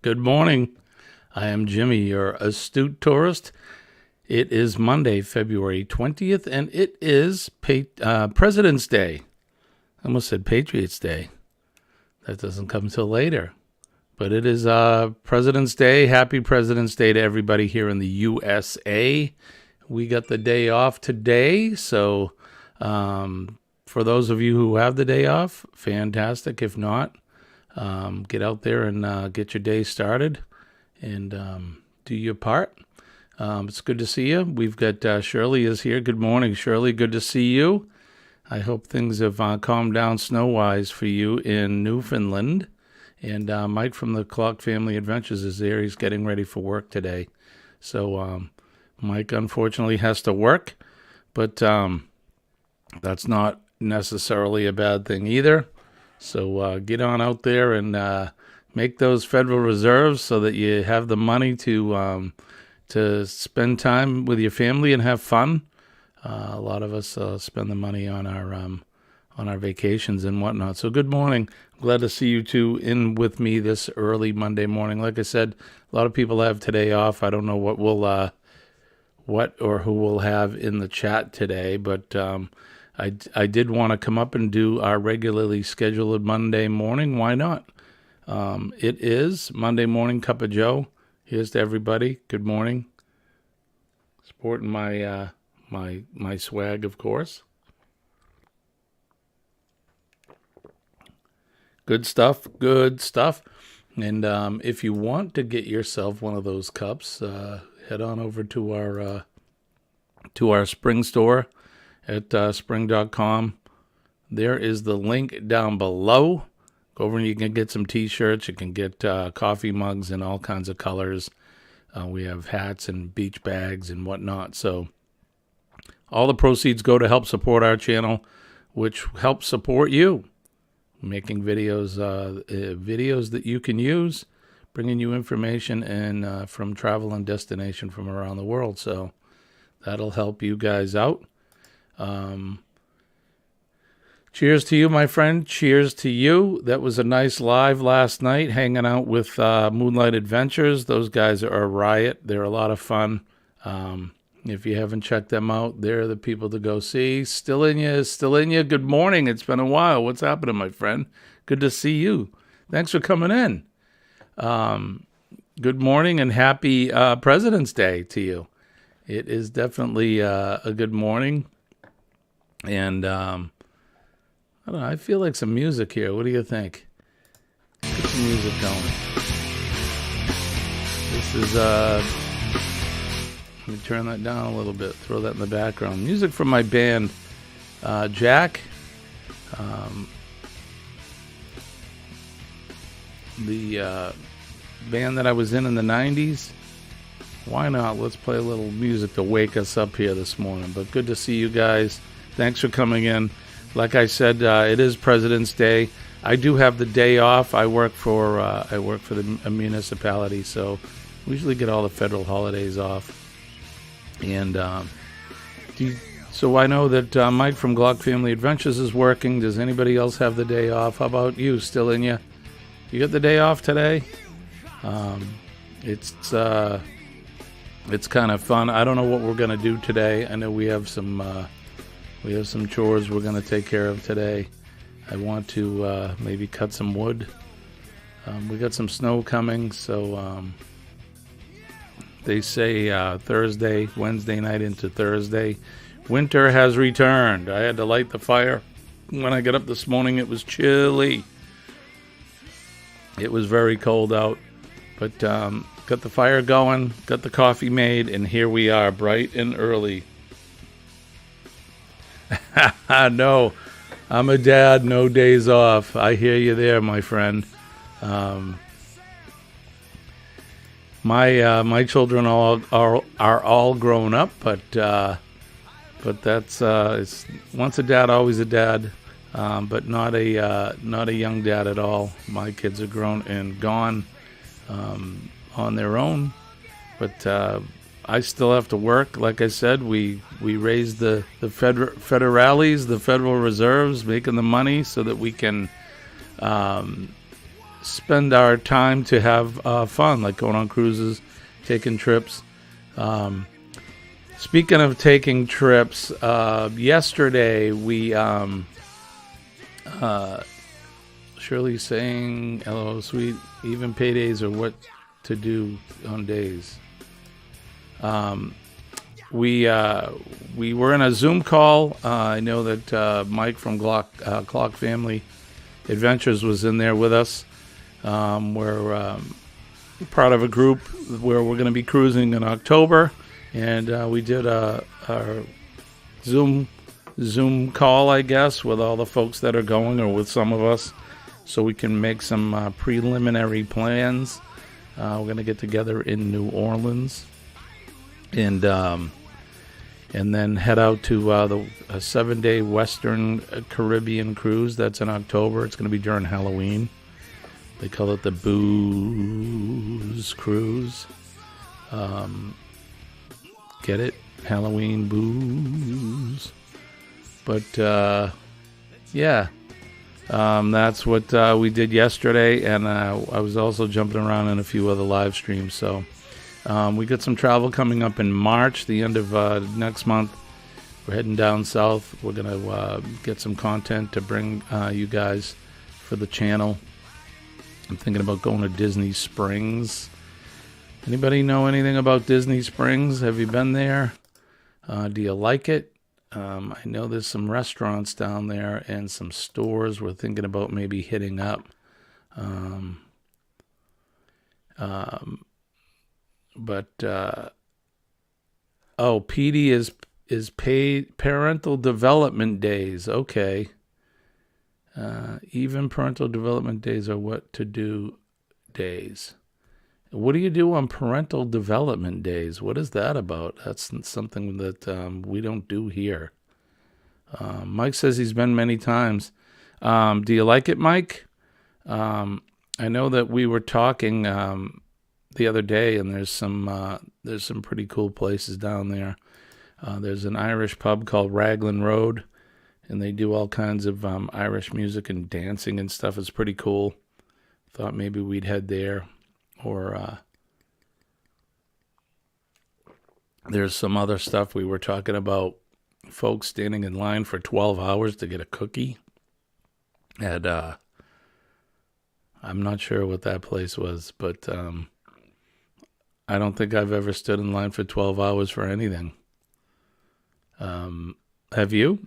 Good morning. I am Jimmy, your astute tourist. It is Monday, February 20th, and it is President's Day. I almost said Patriots Day. That doesn't come till later. But it is President's Day. Happy President's Day to everybody here in the USA. We got the day off today, so for those of you who have the day off, fantastic. If not, get out there and get your day started and do your part. It's good to see you. We've got Shirley is here. Good morning, Shirley. Good to see you. I hope things have calmed down snow-wise for you in Newfoundland. And Mike from the Clock Family Adventures is there. He's getting ready for work today. So Mike unfortunately has to work, but that's not necessarily a bad thing either. So get on out there and make those Federal Reserves so that you have the money to spend time with your family and have fun. A lot of us spend the money on our vacations and whatnot. So good morning. I'm glad to see you two in with me this early Monday morning. Like I said, a lot of people have today off. I don't know what who we'll have in the chat today, but I did want to come up and do our regularly scheduled Monday morning. Why not? It is Monday morning Cup of Joe. Here's to everybody. Good morning. Sporting my my swag, of course. Good stuff. Good stuff. And if you want to get yourself one of those cups, head on over to our Spring store at spring.com. There is the link down below. Go over and you can get some t-shirts. You can get coffee mugs in all kinds of colors. We have hats and beach bags and whatnot. So all the proceeds go to help support our channel, which helps support you. Making videos that you can use, bringing you information and from travel and destination from around the world. So that'll help you guys out. Cheers to you, my friend. Cheers to you. That was a nice live last night, hanging out with Moonlight Adventures. Those guys are a riot. They're a lot of fun. If you haven't checked them out, they're the people to go see. Still in you. Good morning. It's been a while. What's happening, my friend? Good to see you. Thanks for coming in. Good morning and happy President's Day to you. It is definitely a good morning. And I don't know, I feel like some music here. What do you think? Get some music going. This is let me turn that down a little bit, throw that in the background. Music from my band, Jack. The band that I was in the 90s. Why not? Let's play a little music to wake us up here this morning. But good to see you guys. Thanks for coming in. Like I said, it is President's Day. I do have the day off. I work for the municipality, so we usually get all the federal holidays off. And so I know that Mike from Glock Family Adventures is working. Does anybody else have the day off? How about you? Still in you? You got the day off today? It's kind of fun. I don't know what we're gonna do today. I know we have some chores we're gonna take care of today. I want to maybe cut some wood. We got some snow coming, so. They say Wednesday night into Thursday, winter has returned. I had to light the fire. When I got up this morning, it was chilly. It was very cold out. But got the fire going, got the coffee made, and here we are, bright and early. No, I'm a dad, no days off. I hear you there, my friend. My children are all grown up, but that's it's once a dad, always a dad, but not a young dad at all. My kids are grown and gone on their own, but I still have to work. Like I said, we raise the federales, the Federal Reserves, making the money so that we can spend our time to have fun, like going on cruises, taking trips. Speaking of taking trips, yesterday we Shirley saying, "Hello, sweet. Even paydays are what to do on days." We were in a Zoom call. I know that Mike from Clock Family Adventures was in there with us. We're part of a group where we're going to be cruising in October, and we did our Zoom call, I guess, with all the folks that are going, or with some of us, so we can make some preliminary plans. We're going to get together in New Orleans, and then head out to a 7-day Western Caribbean cruise. That's in October. It's going to be during Halloween. They call it the Booze Cruise. Get it? Halloween booze. But yeah, that's what we did yesterday, and I was also jumping around in a few other live streams. So we got some travel coming up in March, the end of next month. We're heading down south. We're going to get some content to bring you guys for the channel. I'm thinking about going to Disney Springs. Anybody know anything about Disney Springs? Have you been there? Do you like it? I know there's some restaurants down there and some stores we're thinking about maybe hitting up. PD is paid parental development days. Okay. Even parental development days are what to do days. What do you do on parental development days? What is that about? That's something that we don't do here. Mike says he's been many times. Do you like it, Mike? I know that we were talking the other day, and there's some pretty cool places down there. There's an Irish pub called Raglan Road, and they do all kinds of Irish music and dancing and stuff. It's pretty cool. Thought maybe we'd head there. Or there's some other stuff we were talking about. Folks standing in line for 12 hours to get a cookie. And I'm not sure what that place was, but I don't think I've ever stood in line for 12 hours for anything. Have you?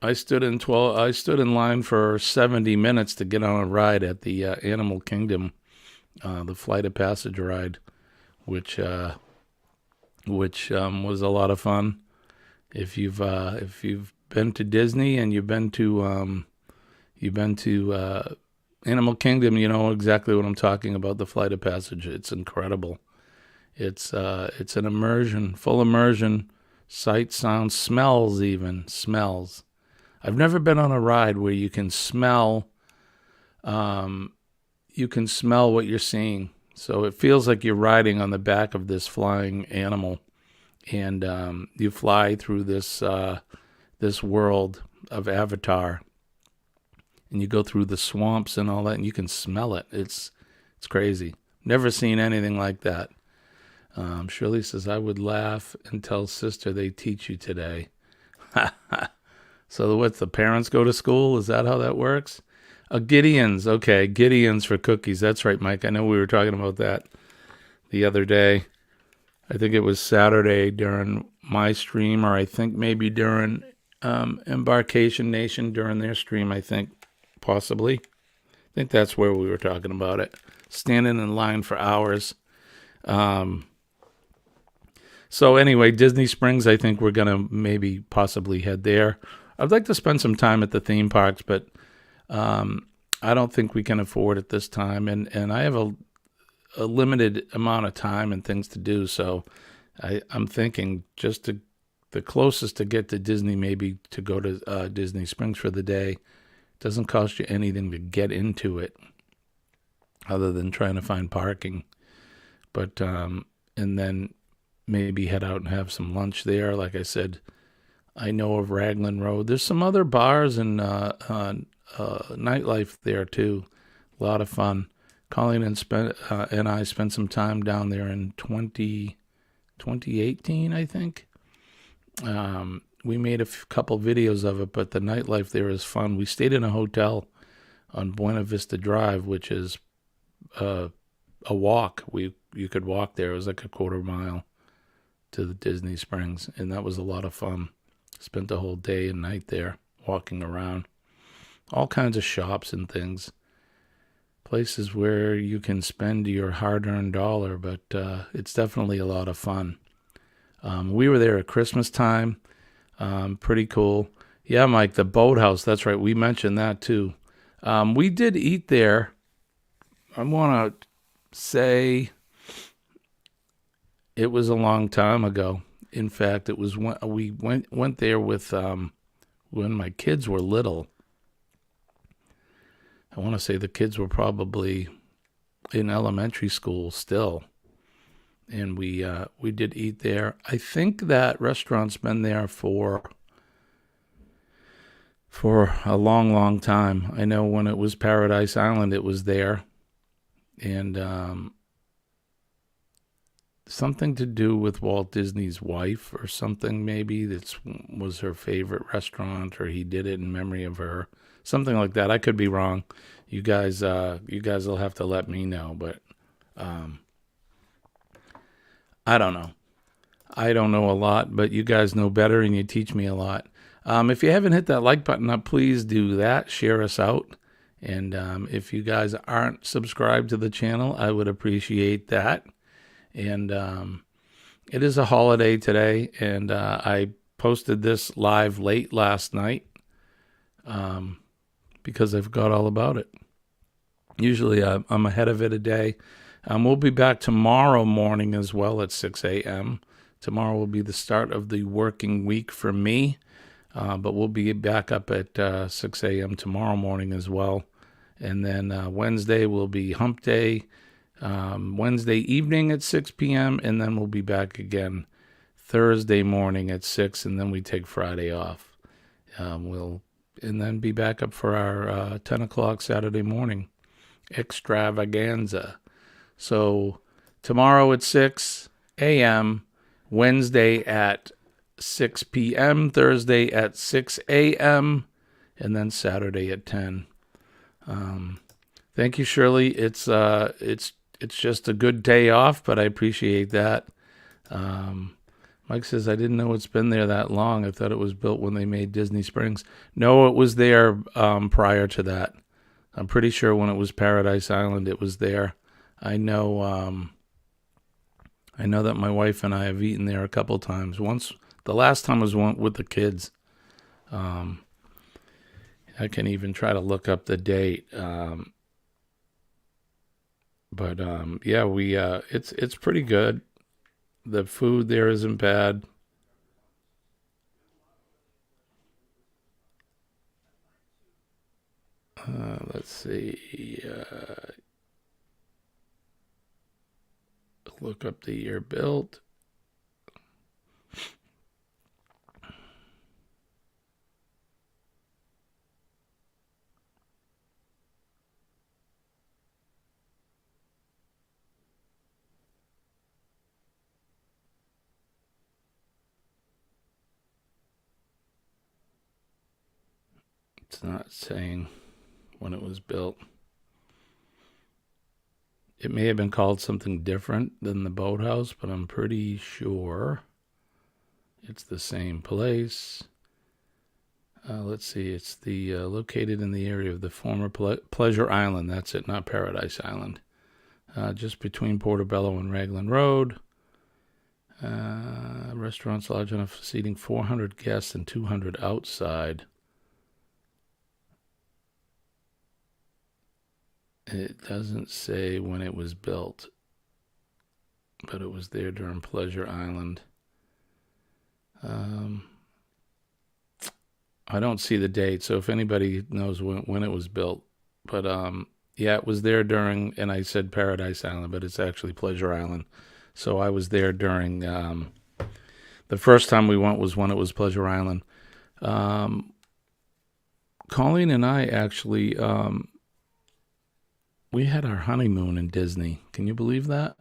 I stood in line for 70 minutes to get on a ride at the Animal Kingdom, the Flight of Passage ride, which was a lot of fun. If you've been to Disney and you've been to Animal Kingdom, you know exactly what I'm talking about. The Flight of Passage, it's incredible. It's an immersion, full immersion, sight, sound, smells, even smells. I've never been on a ride where you can smell what you're seeing. So it feels like you're riding on the back of this flying animal, and you fly through this world of Avatar, and you go through the swamps and all that, and you can smell it. It's crazy. Never seen anything like that. Shirley says, I would laugh and tell sister they teach you today. So what's the parents go to school? Is that how that works? Gideon's. Okay, Gideon's for cookies. That's right, Mike. I know we were talking about that the other day. I think it was Saturday during my stream, or I think maybe during Embarkation Nation during their stream, I think, possibly. I think that's where we were talking about it. Standing in line for hours. So anyway, Disney Springs, I think we're going to maybe possibly head there. I'd like to spend some time at the theme parks, but I don't think we can afford it this time. And I have a limited amount of time and things to do. So I'm thinking just the closest to get to Disney, maybe to go to Disney Springs for the day. Doesn't cost you anything to get into it other than trying to find parking. But, and then maybe head out and have some lunch there. Like I said, I know of Raglan Road. There's some other bars and nightlife there too. A lot of fun. Colleen and I spent some time down there in 2018, I think. We made a couple videos of it, but the nightlife there is fun. We stayed in a hotel on Buena Vista Drive, which is a walk. You could walk there. It was like a quarter mile to the Disney Springs, and that was a lot of fun. Spent the whole day and night there walking around. All kinds of shops and things. Places where you can spend your hard-earned dollar, but it's definitely a lot of fun. We were there at Christmas time. Pretty cool. Yeah, Mike, the boathouse. That's right. We mentioned that too. We did eat there. I want to say it was a long time ago. In fact, it was when we went there with when my kids were little. I want to say the kids were probably in elementary school still. And we did eat there. I think that restaurant's been there for a long, long time. I know when it was Paradise Island, it was there. And something to do with Walt Disney's wife or something, maybe. That was her favorite restaurant, or he did it in memory of her. Something like that. I could be wrong. You guys will have to let me know. But I don't know. I don't know a lot, but you guys know better and you teach me a lot. If you haven't hit that like button up, please do that. Share us out. And if you guys aren't subscribed to the channel, I would appreciate that. And it is a holiday today, and I posted this live late last night because I forgot all about it. Usually I'm ahead of it a day. We'll be back tomorrow morning as well at 6 a.m. Tomorrow will be the start of the working week for me, but we'll be back up at 6 a.m. tomorrow morning as well. And then Wednesday will be hump day, Wednesday evening at 6 p.m., and then we'll be back again Thursday morning at 6, and then we take Friday off. We'll then be back up for our 10 o'clock Saturday morning extravaganza. So tomorrow at 6 a.m., Wednesday at 6 p.m., Thursday at 6 a.m., and then Saturday at 10. Thank you, Shirley. It's just a good day off, but I appreciate that. Mike says, I didn't know it's been there that long. I thought it was built when they made Disney Springs. No, it was there prior to that. I'm pretty sure when it was Paradise Island, it was there. I know that my wife and I have eaten there a couple times. Once, the last time was with the kids. I can even try to look up the date. But yeah, it's pretty good. The food there isn't bad. Let's see. Look up the year built. It's not saying when it was built. It may have been called something different than the boathouse, but I'm pretty sure it's the same place. Let's see. It's the located in the area of the former Pleasure Island. That's it, not Paradise Island. Just between Portobello and Raglan Road. Restaurants large enough seating 400 guests and 200 outside. It doesn't say when it was built, but it was there during Pleasure Island. I don't see the date, so if anybody knows when it was built. But yeah, it was there during, and I said Paradise Island, but it's actually Pleasure Island. So I was there during, the first time we went was when it was Pleasure Island. Colleen and I actually we had our honeymoon in Disney. Can you believe that?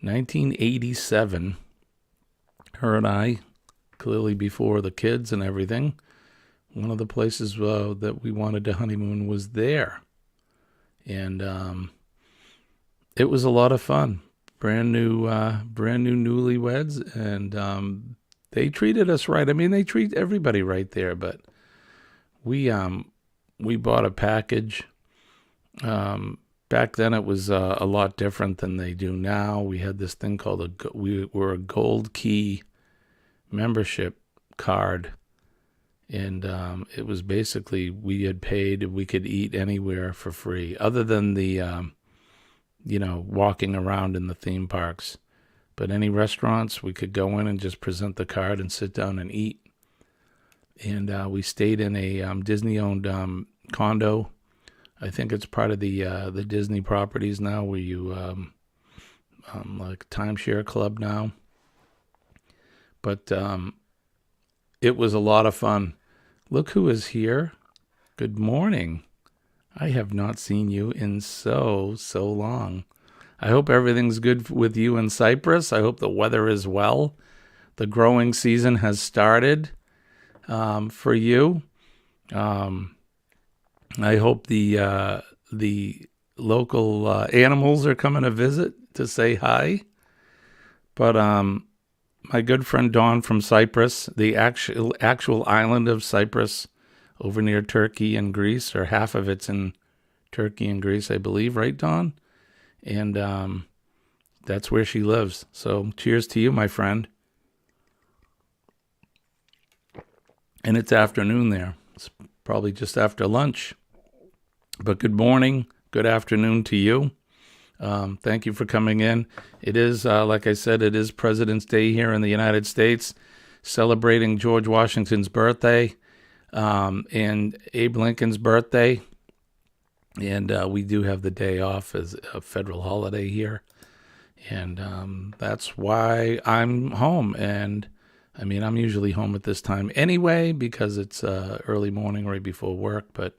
1987. Her and I, clearly before the kids and everything, one of the places that we wanted to honeymoon was there. And it was a lot of fun. Brand new newlyweds, and they treated us right. I mean, they treat everybody right there, but we bought a package. Back then it was a lot different than they do now. We had this thing called we were a gold key membership card, and it was basically we had paid, we could eat anywhere for free, other than the walking around in the theme parks. But any restaurants, we could go in and just present the card and sit down and eat. And we stayed in a Disney-owned condo. I think it's part of the Disney properties now, where you like timeshare club now. But it was a lot of fun. Look who is here. Good morning. I have not seen you in so long. I hope everything's good with you in Cyprus. I hope the weather is well. The growing season has started for you. I hope the local animals are coming to visit to say hi. But my good friend Dawn from Cyprus, the actual island of Cyprus, over near Turkey and Greece, or half of it's in Turkey and Greece, I believe, right, Dawn? And that's where she lives. So cheers to you, my friend. And it's afternoon there. It's probably just after lunch. But good morning, good afternoon to you. Thank you for coming in. It is, like I said, it is President's Day here in the United States, celebrating George Washington's birthday and Abe Lincoln's birthday. And we do have the day off as a federal holiday here. And that's why I'm home. And I mean, I'm usually home at this time anyway, because it's early morning right before work. But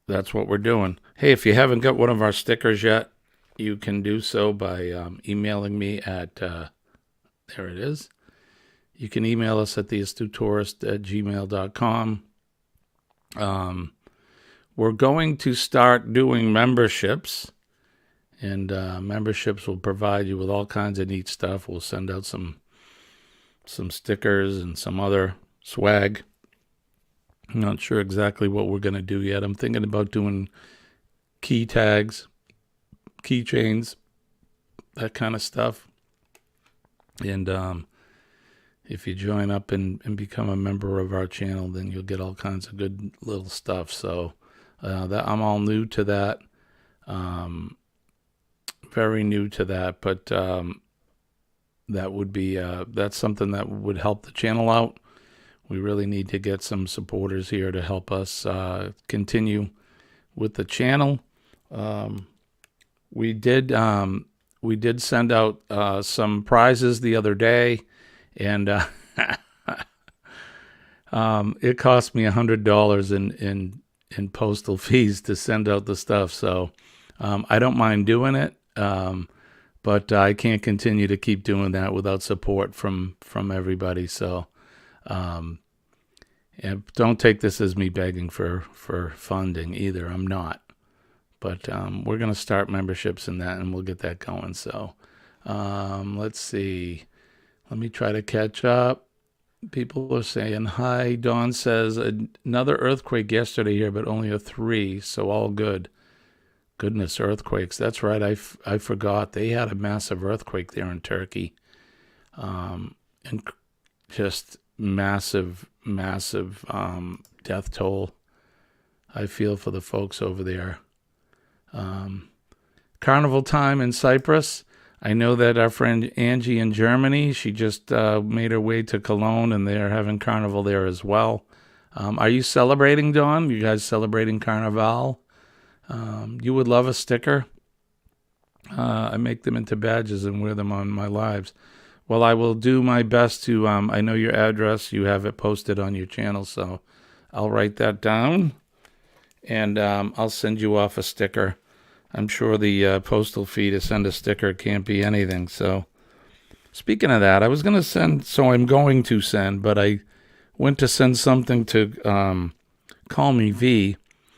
that's what we're doing. Hey, if you haven't got one of our stickers yet, you can do so by emailing me at, there it is. You can email us at theastutetourist@gmail.com. We're going to start doing memberships, and memberships will provide you with all kinds of neat stuff. We'll send out some stickers and some other swag. I'm not sure exactly what we're going to do yet. I'm thinking about doing key tags, keychains, that kind of stuff. And if you join up and become a member of our channel, then you'll get all kinds of good little stuff. So that I'm all new to that, very new to that. But that would be that's something that would help the channel out. We really need to get some supporters here to help us continue with the channel. We did send out some prizes the other day, and it cost me $100 in postal fees to send out the stuff. So I don't mind doing it, but I can't continue to keep doing that without support from everybody. So and don't take this as me begging for funding either. I'm not. But we're going to start memberships in that, and we'll get that going. So let's see. Let me try to catch up. People are saying hi. Dawn says another earthquake yesterday here, but only a 3, so all good. Goodness, earthquakes. That's right. I forgot. They had a massive earthquake there in Turkey. And just massive death toll. I feel for the folks over there. Carnival time in Cyprus. I know that our friend Angie in Germany, she just made her way to Cologne, and they're having carnival there as well. Are you celebrating, Dawn? You guys celebrating Carnival? You would love a sticker. I make them into badges and wear them on my lives. Well, I will do my best to, I know your address. You have it posted on your channel, so I'll write that down, and I'll send you off a sticker. I'm sure the postal fee to send a sticker can't be anything. So, speaking of that, I was going to send, so I'm going to send, but I went to send something to Call Me V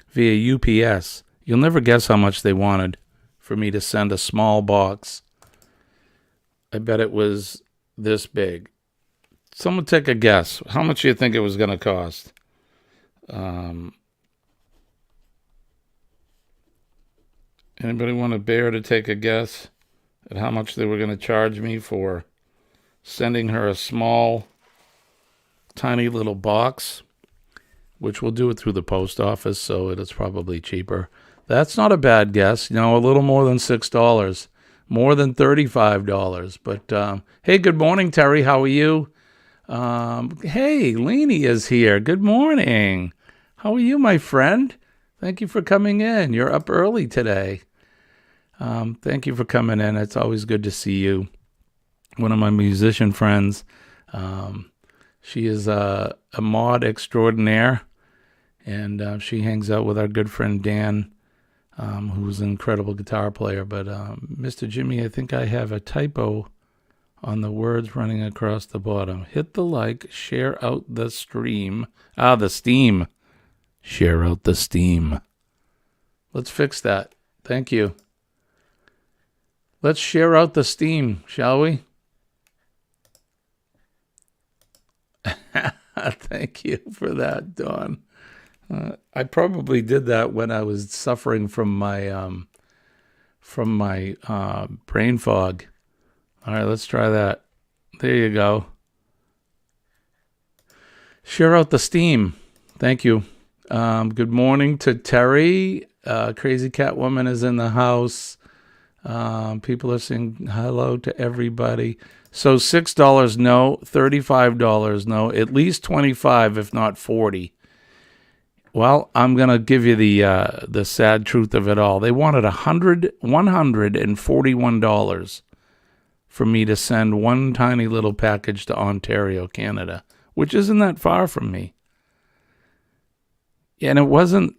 via UPS. You'll never guess how much they wanted for me to send a small box. I bet it was this big. Someone take a guess. How much do you think it was going to cost? Anybody want to bear to take a guess at how much they were going to charge me for sending her a small, tiny little box, which we'll do it through the post office, so it's probably cheaper. That's not a bad guess. A little more than $6, more than $35. But hey, good morning, Terry. How are you? Hey, Leanie is here. Good morning. How are you, my friend? Thank you for coming in. You're up early today. Thank you for coming in. It's always good to see you. One of my musician friends. She is a mod extraordinaire, and she hangs out with our good friend Dan, who's an incredible guitar player. But Mr. Jimmy, I think I have a typo on the words running across the bottom. Hit the like, share out the stream. The steam. Share out the steam. Let's fix that. Thank you. Let's share out the steam, shall we? Thank you for that, Dawn. I probably did that when I was suffering from my brain fog. All right, let's try that. There you go. Share out the steam. Thank you. Good morning to Terry. Crazy Cat Woman is in the house. People are saying hello to everybody. So $6 no, $35 no, at least $25 if not $40. Well, I'm gonna give you the sad truth of it all. They wanted $141 for me to send one tiny little package to Ontario, Canada, which isn't that far from me. And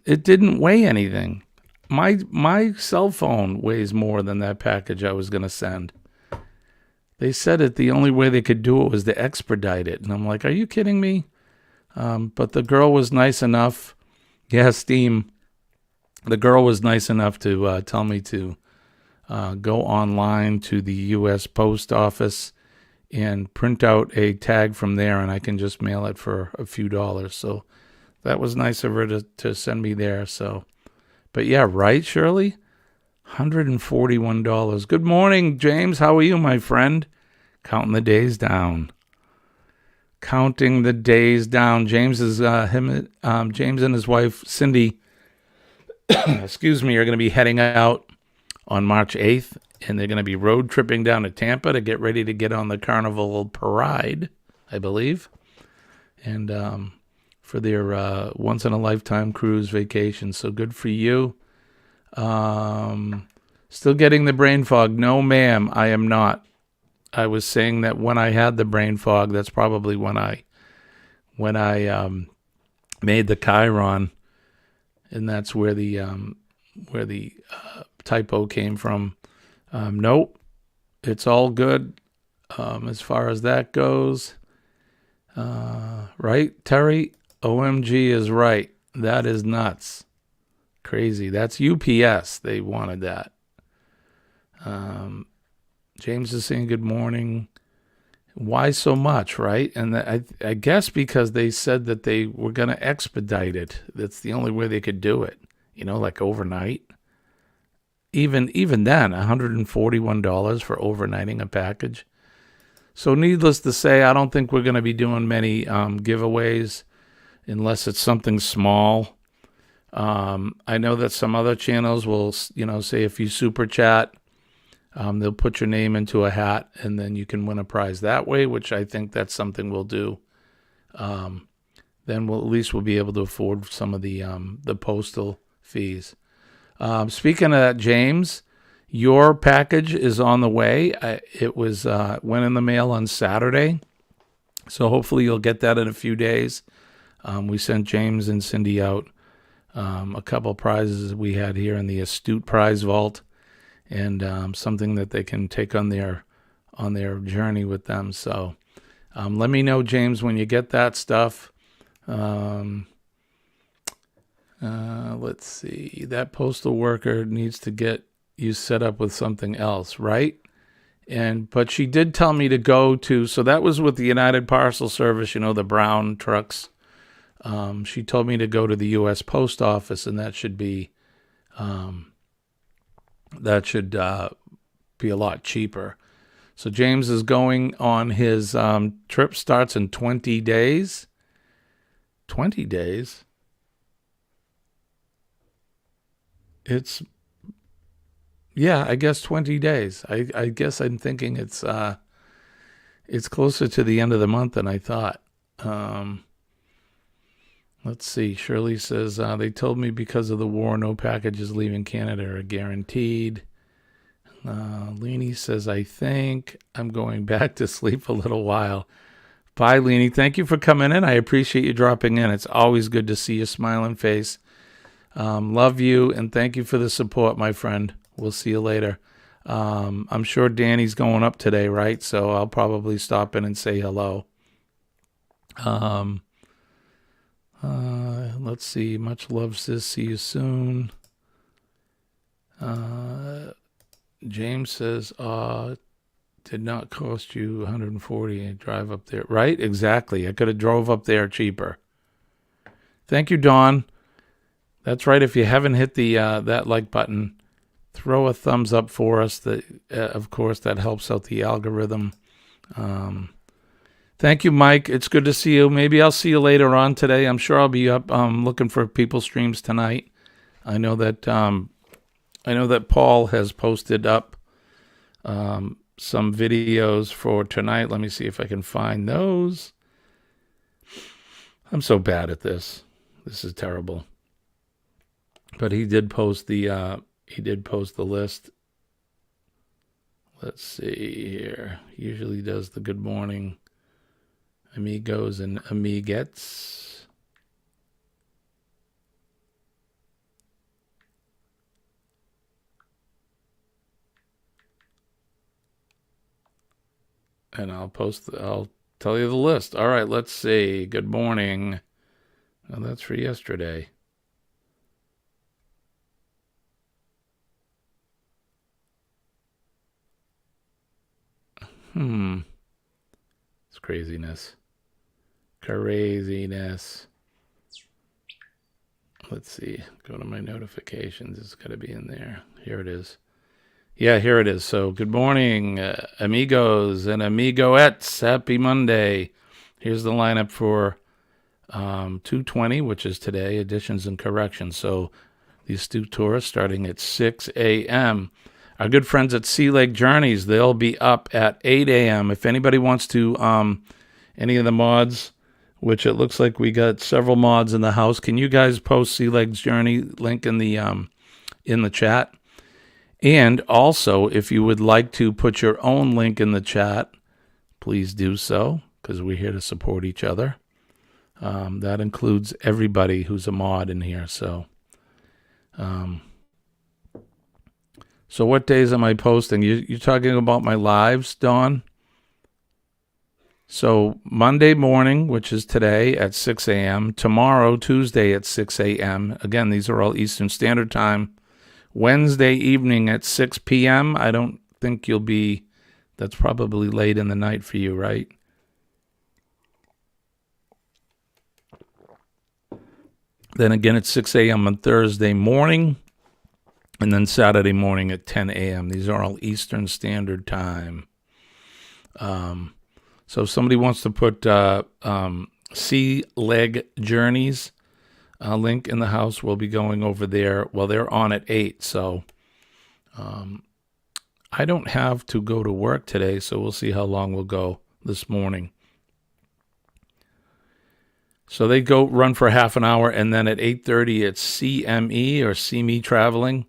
it didn't weigh anything. My cell phone weighs more than that package I was going to send. They said the only way they could do it was to expedite it. And I'm like, are you kidding me? But the girl was nice enough. Yeah, Steam. The girl was nice enough to tell me to go online to the U.S. Post Office and print out a tag from there, and I can just mail it for a few dollars. So that was nice of her to send me there. So, but yeah, right, Shirley? $141. Good morning, James. How are you, my friend? Counting the days down. Counting the days down. James is James and his wife Cindy, excuse me, are going to be heading out on March 8th, and they're going to be road tripping down to Tampa to get ready to get on the Carnival Parade, I believe, and for their once in a lifetime cruise vacation. So good for you. Still getting the brain fog? No, ma'am, I am not. I was saying that when I had the brain fog, that's probably when I made the Chiron, and that's where the typo came from. Nope, it's all good as far as that goes. Right, Terry? OMG is right. That is nuts. Crazy. That's UPS. They wanted that. James is saying good morning. Why so much, right? And I guess because they said that they were going to expedite it. That's the only way they could do it. Like overnight. Even then, $141 for overnighting a package. So needless to say, I don't think we're going to be doing many giveaways unless it's something small. I know that some other channels will, say if you super chat, they'll put your name into a hat and then you can win a prize that way, which I think that's something we'll do. Then we'll be able to afford some of the postal fees. Speaking of that, James, your package is on the way. It went in the mail on Saturday, so hopefully you'll get that in a few days. We sent James and Cindy out a couple prizes we had here in the Astute Prize Vault, and something that they can take on their journey with them. So let me know, James, when you get that stuff. Let's see. That postal worker needs to get you set up with something else, right? But she did tell me to go to, so that was with the United Parcel Service, the brown trucks. She told me to go to the U.S. Post Office, and that should be a lot cheaper. So James is going on his trip. Starts in 20 days. 20 days? I guess 20 days. I guess I'm thinking it's closer to the end of the month than I thought. Let's see. Shirley says, they told me because of the war, no packages leaving Canada are guaranteed. Leanie says, I think I'm going back to sleep a little while. Bye, Leanie. Thank you for coming in. I appreciate you dropping in. It's always good to see your smiling face. Love you, and thank you for the support, my friend. We'll see you later. I'm sure Danny's going up today, right? So I'll probably stop in and say hello. Let's see. Much love, sis. See you soon. James says, did not cost you $140 and drive up there. Right? Exactly. I could have drove up there cheaper. Thank you, Dawn. That's right. If you haven't hit the that like button, throw a thumbs up for us. Of course, that helps out the algorithm. Thank you, Mike. It's good to see you. Maybe I'll see you later on today. I'm sure I'll be up looking for people streams tonight. I know that Paul has posted up some videos for tonight. Let me see if I can find those. I'm so bad at this. This is terrible. But he did post the list. Let's see here. He usually does the good morning amigos and amiguettes. And I'll tell you the list. All right, let's see. Good morning. Oh, that's for yesterday. It's craziness. Let's see. Go to my notifications. It's got to be in there. Here it is. Yeah, here it is. So good morning, amigos and amigoettes. Happy Monday. Here's the lineup for 2:20, which is today, additions and corrections. So the Astute Tourists starting at 6 a.m. Our good friends at Sea Lake Journeys, they'll be up at 8 a.m. If anybody wants to, any of the mods, which it looks like we got several mods in the house, can you guys post Sea Lake's Journey link in the chat? And also, if you would like to put your own link in the chat, please do so, because we're here to support each other. That includes everybody who's a mod in here. So what days am I posting? You're talking about my lives, Dawn? So Monday morning, which is today at 6 a.m. Tomorrow, Tuesday at 6 a.m. Again, these are all Eastern Standard Time. Wednesday evening at 6 p.m. I don't think that's probably late in the night for you, right? Then again at 6 a.m. on Thursday morning. And then Saturday morning at 10 a.m. These are all Eastern Standard Time. So if somebody wants to put Sea Leg Journeys link in the house, we'll be going over there. Well, they're on at 8, so I don't have to go to work today, so we'll see how long we'll go this morning. So they go run for half an hour, and then at 8:30 it's CME or See Me Traveling.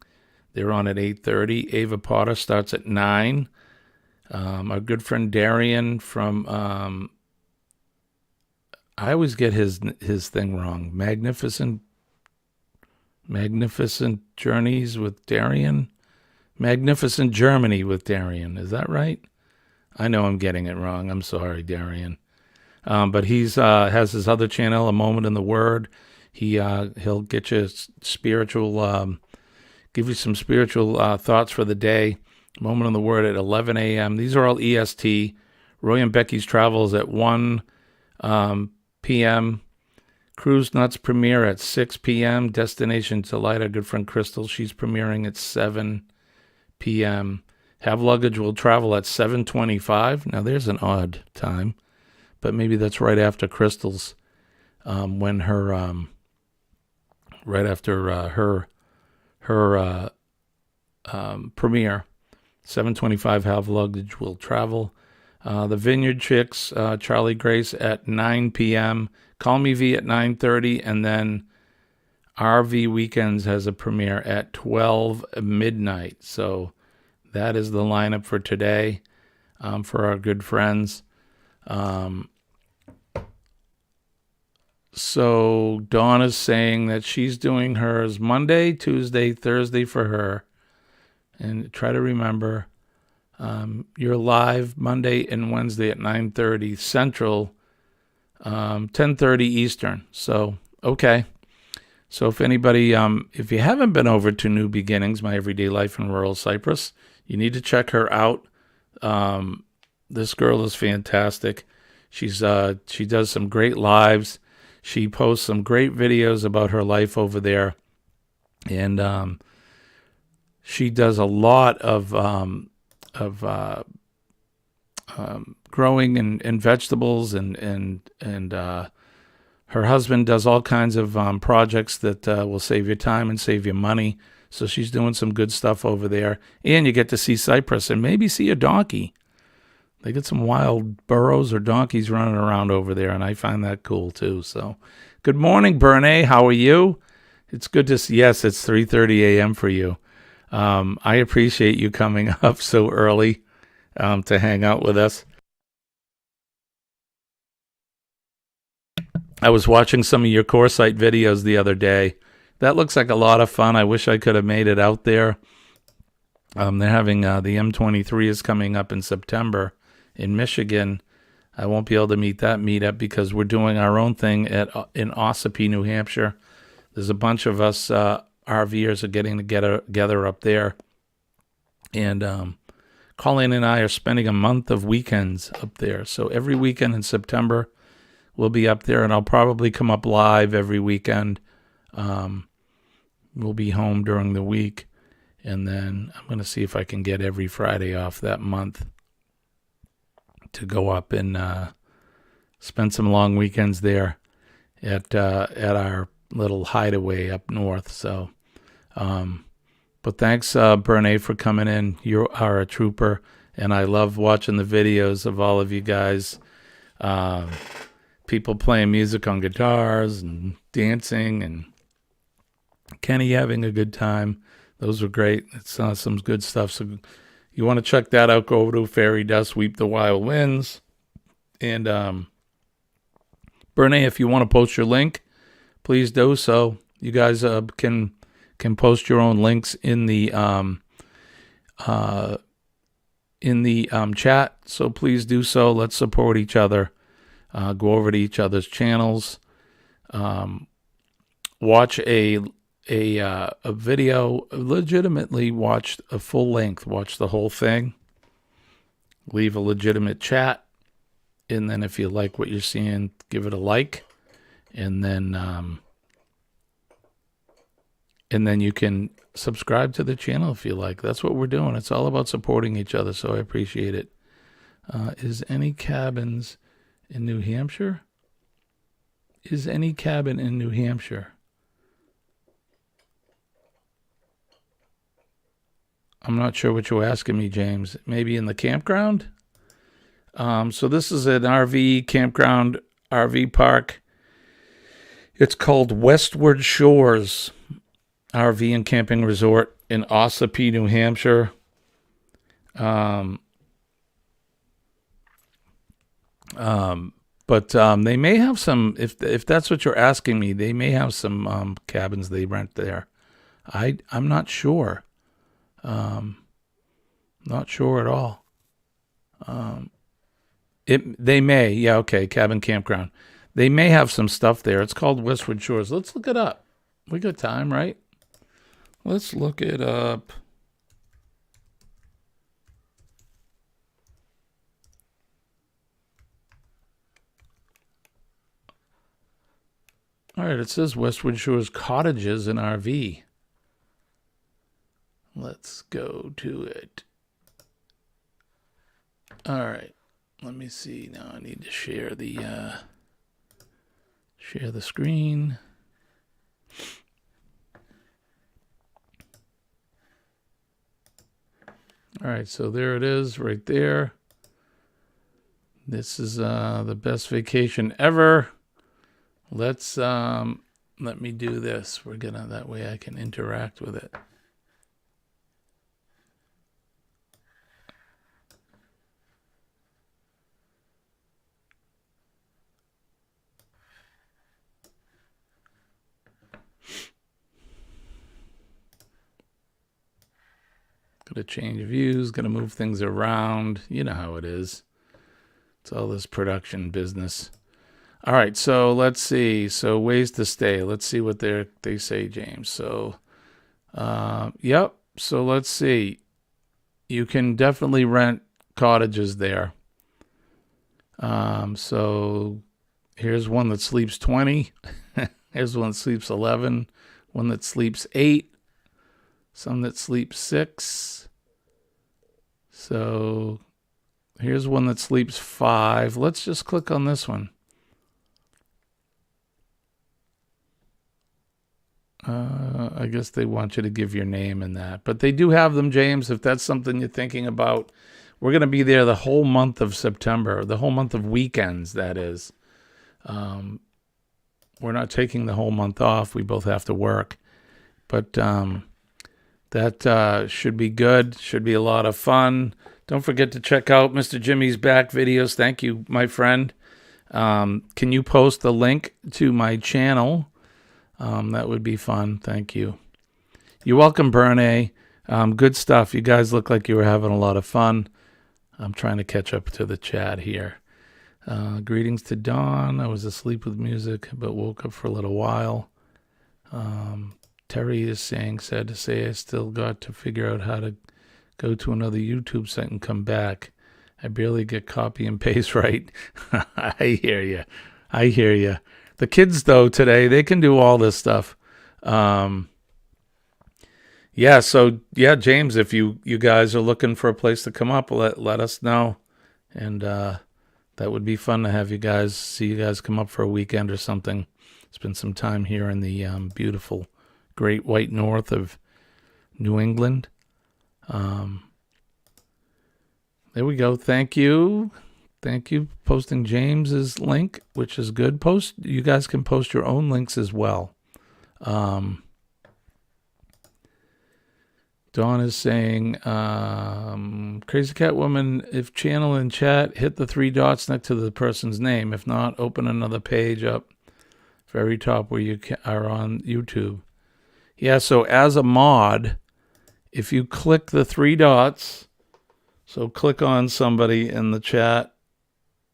They're on at 8:30. Ava Potter starts at 9. Our good friend Darian from I always get his thing wrong. Magnificent Journeys with Darian. Magnificent Germany with Darian. Is that right? I know I'm getting it wrong. I'm sorry, Darian. But he's has his other channel, A Moment in the Word. He'll get you spiritual, give you some spiritual thoughts for the day. Moment in the Word at 11 a.m. These are all EST. Roy and Becky's Travels at 1 p.m. Cruise Nuts premiere at 6 p.m. Destination Delight, our good friend Crystal, she's premiering at 7 p.m. Have Luggage Will Travel at 7:25. Now there's an odd time, but maybe that's right after Crystal's, when her, right after her premiere. 7:25. Have Luggage Will Travel. The Vineyard Chicks, Charlie Grace at 9 p.m. Call Me V at 9:30, and then RV Weekends has a premiere at 12 midnight. So that is the lineup for today, for our good friends. So Dawn is saying that she's doing hers Monday, Tuesday, Thursday for her. And try to remember, you're live Monday and Wednesday at 9:30 Central, 10:30 Eastern. So, okay. So if anybody, if you haven't been over to New Beginnings, My Everyday Life in Rural Cyprus, you need to check her out. This girl is fantastic. She does some great lives. She posts some great videos about her life over there. And she does a lot of growing and vegetables, and her husband does all kinds of projects that will save you time and save you money. So she's doing some good stuff over there. And you get to see Cyprus and maybe see a donkey. They get some wild burros or donkeys running around over there, and I find that cool too. So good morning, Bernay. How are you? It's good to see. Yes, it's 3:30 a.m. for you. I appreciate you coming up so early to hang out with us. I was watching some of your core site videos the other day. That looks like a lot of fun. I wish I could have made it out there. They're having the M23 is coming up in September in Michigan. I won't be able to meet that meetup because we're doing our own thing in Ossipee, New Hampshire. There's a bunch of us RVers are getting together up there. And Colleen and I are spending a month of weekends up there. So every weekend in September, we'll be up there, and I'll probably come up live every weekend. We'll be home during the week, and then I'm going to see if I can get every Friday off that month to go up and spend some long weekends there at our little hideaway up north. So, but thanks, Bernay, for coming in. You are a trooper, and I love watching the videos of all of you guys. People playing music on guitars and dancing, and Kenny having a good time. Those were great. It's some good stuff. So you want to check that out, go over to Fairy Dust, Weep the Wild Winds. And Bernay, if you want to post your link, please do so. You guys can post your own links in the chat. So please do so. Let's support each other. Go over to each other's channels. Watch a video. Legitimately watch a full length. Watch the whole thing. Leave a legitimate chat, and then if you like what you're seeing, give it a like, and then you can subscribe to the channel if you like. That's what we're doing. It's all about supporting each other, so I appreciate it. Is any cabins in New Hampshire? Is any cabin in New Hampshire? I'm not sure what you're asking me, James. Maybe in the campground? So this is an RV campground, RV park. It's called Westward Shores RV and Camping Resort in Ossipee, New Hampshire. But they may have some, if that's what you're asking me, they may have some cabins they rent there. I'm not sure. Not sure at all. They may, yeah, okay, cabin campground. They may have some stuff there. It's called Westwood Shores. Let's look it up. We got time, right? Let's look it up. All right, it says Westwood Shores Cottages and RV. Let's go to it. All right, let me see. Now I need to share the screen. All right, so there it is right there. This is the best vacation ever. Let's let me do this. We're gonna, that way I can interact with it. Gonna change views, gonna move things around. You know how it is. It's all this production business. All right, so let's see. So ways to stay. Let's see what they say, James. So, yep. So let's see. You can definitely rent cottages there. So here's one that sleeps 20. Here's one that sleeps 11. One that sleeps 8. Some that sleep 6. So here's one that sleeps 5. Let's just click on this one. I guess they want you to give your name in that. But they do have them, James, if that's something you're thinking about. We're going to be there the whole month of September, the whole month of weekends, that is. We're not taking the whole month off. We both have to work. But that should be good. Should be a lot of fun. Don't forget to check out Mr. Jimmy's back videos. Thank you, my friend. Can you post the link to my channel? That would be fun. Thank you. You're welcome, Bernay. Good stuff. You guys look like you were having a lot of fun. I'm trying to catch up to the chat here. Greetings to Dawn. I was asleep with music, but woke up for a little while. Terry is saying, sad to say, I still got to figure out how to go to another YouTube site and come back. I barely get copy and paste right. I hear you. I hear you. The kids, though, today, they can do all this stuff. Yeah, so, yeah, James, if you guys are looking for a place to come up, let us know. And that would be fun to have you guys, see you guys come up for a weekend or something. Spend some time here in the beautiful Great White North of New England. There we go. Thank you. Thank you. Posting James's link, which is good. You guys can post your own links as well. Dawn is saying, Crazy Cat Woman, if channel in chat, hit the 3 dots next to the person's name. If not, open another page up very top where you are on YouTube. Yeah, so as a mod, if you click the 3 dots, so click on somebody in the chat,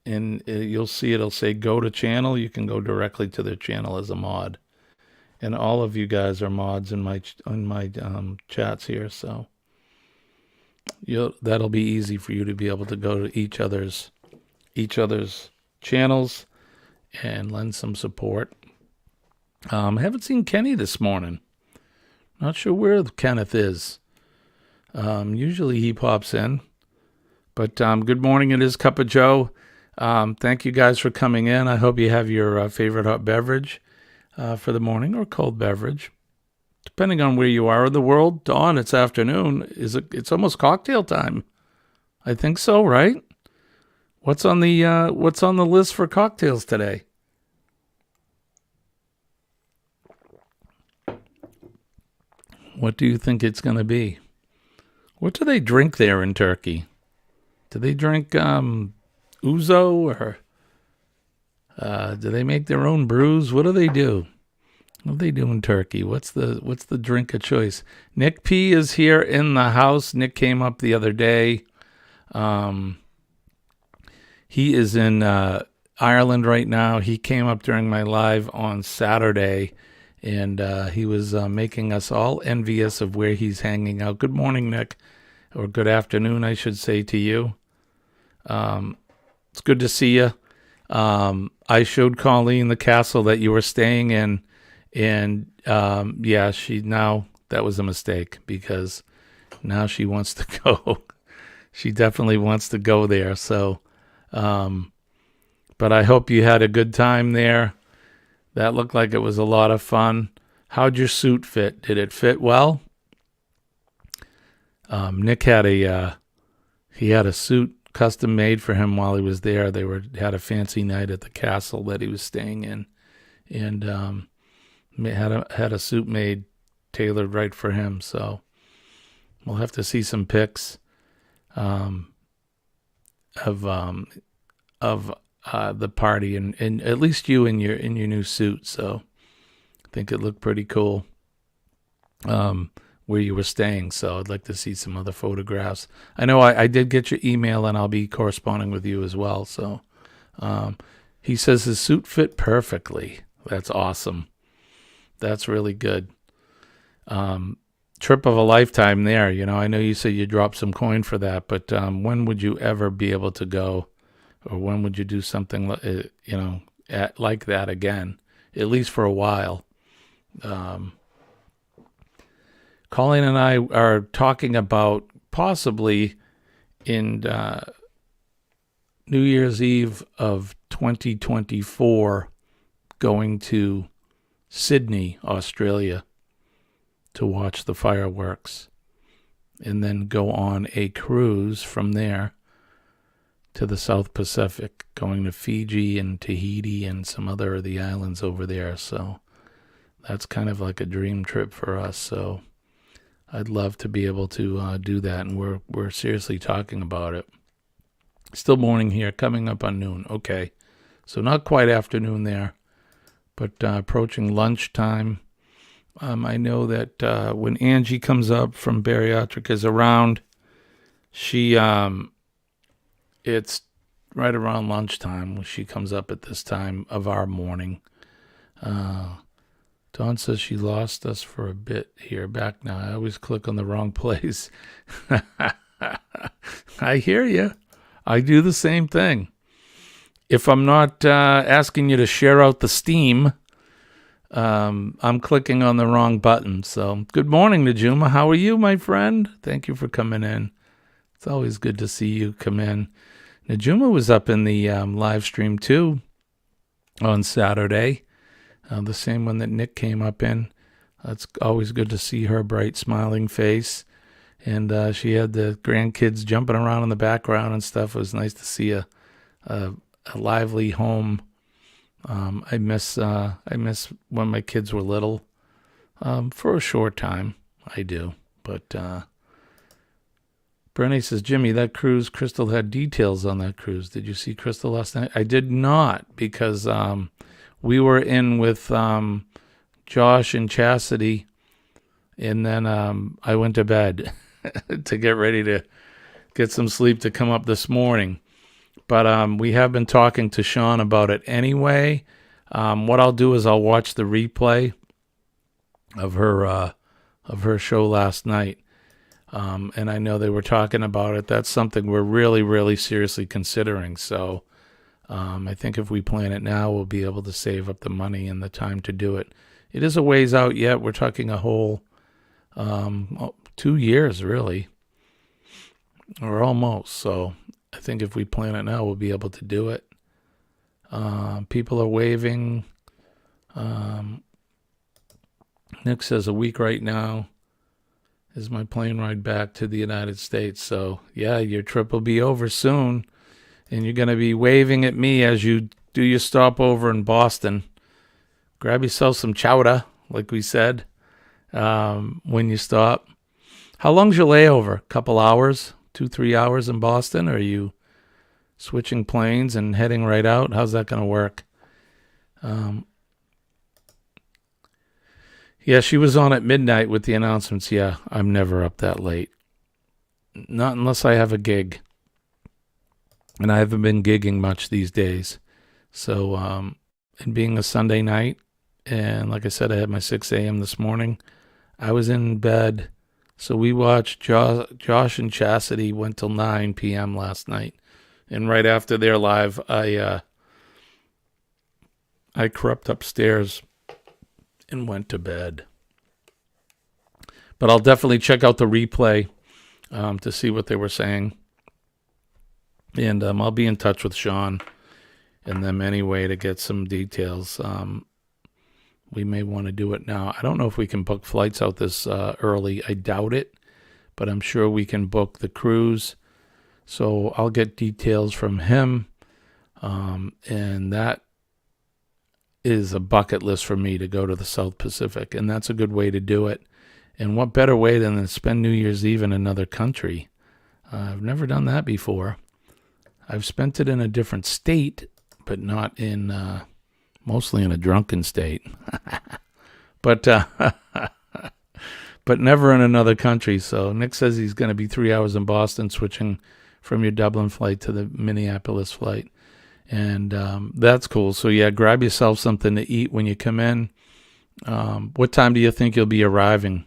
and you'll see it'll say go to channel. You can go directly to their channel as a mod. And all of you guys are mods in my chats here, so that'll be easy for you to be able to go to each other's channels and lend some support. I haven't seen Kenny this morning. Not sure where Kenneth is. Usually he pops in. But good morning. It is Cup of Joe. Thank you guys for coming in. I hope you have your favorite hot beverage for the morning, or cold beverage, depending on where you are in the world. Dawn, it's afternoon. It's almost cocktail time. I think so, right? What's on the list for cocktails today? What do you think it's going to be? What do they drink there in Turkey? Do they drink ouzo or Do they make their own brews? What do they do? What do they do in Turkey? What's the drink of choice? Nick P is here in the house. Nick came up the other day. He is in Ireland right now. He came up during my live on Saturday, and he was making us all envious of where he's hanging out. Good morning, Nick, or good afternoon, I should say to you. It's good to see you. I showed Colleen the castle that you were staying in, and that was a mistake because now she wants to go. She definitely wants to go there. So, but I hope you had a good time there. That looked like it was a lot of fun. How'd your suit fit? Did it fit well? Nick had a suit custom made for him while he was there. They had a fancy night at the castle that he was staying in, and had a suit made tailored right for him. So we'll have to see some pics of the party, and at least you in your new suit. So I think it looked pretty cool. Where you were staying, so I'd like to see some other photographs. I know I did get your email, and I'll be corresponding with you as well. So he says his suit fit perfectly. That's awesome. That's really good. Trip of a lifetime there. I know you said you dropped some coin for that, but when would you ever be able to go, or when would you do something like that again, at least for a while? Colleen and I are talking about possibly in New Year's Eve of 2024 going to Sydney, Australia to watch the fireworks, and then go on a cruise from there to the South Pacific, going to Fiji and Tahiti and some other of the islands over there. So that's kind of like a dream trip for us. So I'd love to be able to do that, and we're seriously talking about it. Still morning here, coming up on noon. Okay, so not quite afternoon there, but approaching lunchtime. I know that when Angie comes up from bariatric is around, it's right around lunchtime when she comes up at this time of our morning. Dawn says she lost us for a bit here. Back now. I always click on the wrong place. I hear you. I do the same thing. If I'm not asking you to share out the steam, I'm clicking on the wrong button. So good morning, Najuma. How are you, my friend? Thank you for coming in. It's always good to see you come in. Najuma was up in the live stream too on Saturday. The same one that Nick came up in. It's always good to see her bright, smiling face. And she had the grandkids jumping around in the background and stuff. It was nice to see a lively home. I miss when my kids were little. For a short time, I do. But Bernie says, Jimmy, that cruise, Crystal had details on that cruise. Did you see Crystal last night? I did not, because we were in with Josh and Chastity, and then I went to bed to get ready to get some sleep to come up this morning. But we have been talking to Sean about it anyway. What I'll do is I'll watch the replay of her show last night. And I know they were talking about it. That's something we're really, really seriously considering. So I think if we plan it now, we'll be able to save up the money and the time to do it. It is a ways out yet. We're talking a whole 2 years, really, or almost. So I think if we plan it now, we'll be able to do it. People are waving. Nick says a week right now is my plane ride back to the United States. So, yeah, your trip will be over soon. And you're going to be waving at me as you do your stopover in Boston. Grab yourself some chowder, like we said, when you stop. How long's your layover? A couple hours? 2-3 hours in Boston? Or are you switching planes and heading right out? How's that going to work? Yeah, she was on at midnight with the announcements. Yeah, I'm never up that late. Not unless I have a gig. And I haven't been gigging much these days. So, and being a Sunday night, and like I said, I had my 6 a.m. this morning. I was in bed. So we watched Josh and Chastity went till 9 p.m. last night. And right after their live, I crept upstairs and went to bed. But I'll definitely check out the replay to see what they were saying. And I'll be in touch with Sean and them anyway to get some details. We may want to do it now. I don't know if we can book flights out this early. I doubt it, but I'm sure we can book the cruise. So I'll get details from him. And that is a bucket list for me to go to the South Pacific. And that's a good way to do it. And what better way than to spend New Year's Eve in another country? I've never done that before. I've spent it in a different state, but not in, mostly in a drunken state. but never in another country. So Nick says he's going to be 3 hours in Boston, switching from your Dublin flight to the Minneapolis flight. And that's cool. So, yeah, grab yourself something to eat when you come in. What time do you think you'll be arriving?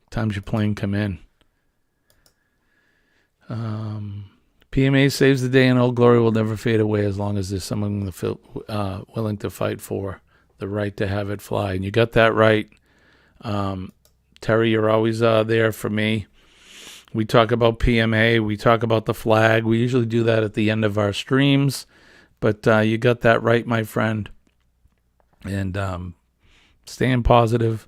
What time's your plane come in? PMA saves the day, and Old Glory will never fade away as long as there's someone willing to fight for the right to have it fly. And you got that right. Terry, you're always there for me. We talk about PMA. We talk about the flag. We usually do that at the end of our streams. But you got that right, my friend. And staying positive,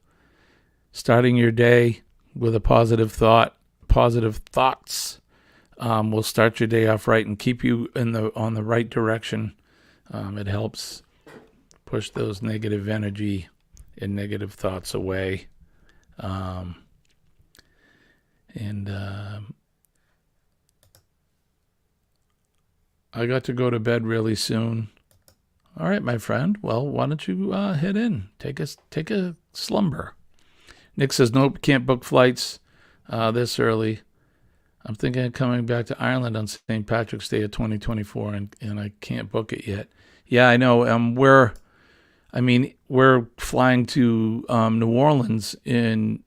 starting your day with a positive thought, positive thoughts will start your day off right and keep you on the right direction. It helps push those negative energy and negative thoughts away. I got to go to bed really soon. All right, my friend. Well, why don't you head in? Take a slumber. Nick says, nope, can't book flights this early. I'm thinking of coming back to Ireland on St. Patrick's Day of 2024, and I can't book it yet. Yeah, I know. We're flying to New Orleans in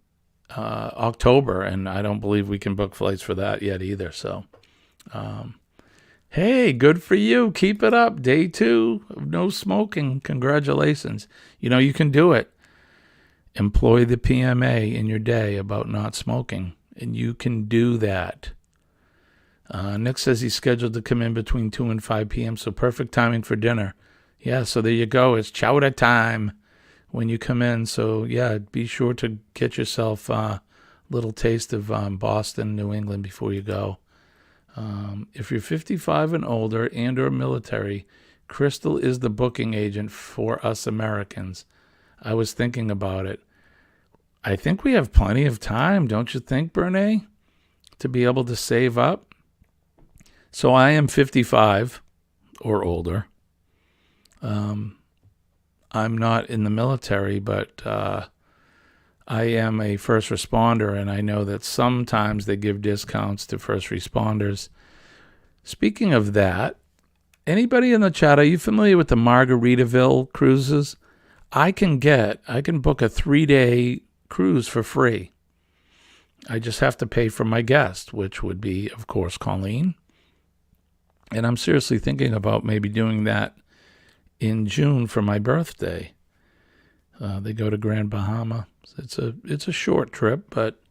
October, and I don't believe we can book flights for that yet either. So, hey, good for you. Keep it up. Day 2 of no smoking. Congratulations. You can do it. Employ the PMA in your day about not smoking, and you can do that. Nick says he's scheduled to come in between 2 and 5 p.m., so perfect timing for dinner. Yeah, so there you go. It's chowder time when you come in. So, yeah, be sure to get yourself a little taste of Boston, New England before you go. If you're 55 and older and or military, Crystal is the booking agent for us Americans. I was thinking about it. I think we have plenty of time, don't you think, Bernae, to be able to save up? So I am 55 or older. I'm not in the military, but I am a first responder, and I know that sometimes they give discounts to first responders. Speaking of that, anybody in the chat, are you familiar with the Margaritaville cruises? I can book a 3-day cruise for free. I just have to pay for my guest, which would be, of course, Colleen. And I'm seriously thinking about maybe doing that in June for my birthday. They go to Grand Bahama. It's a short trip, but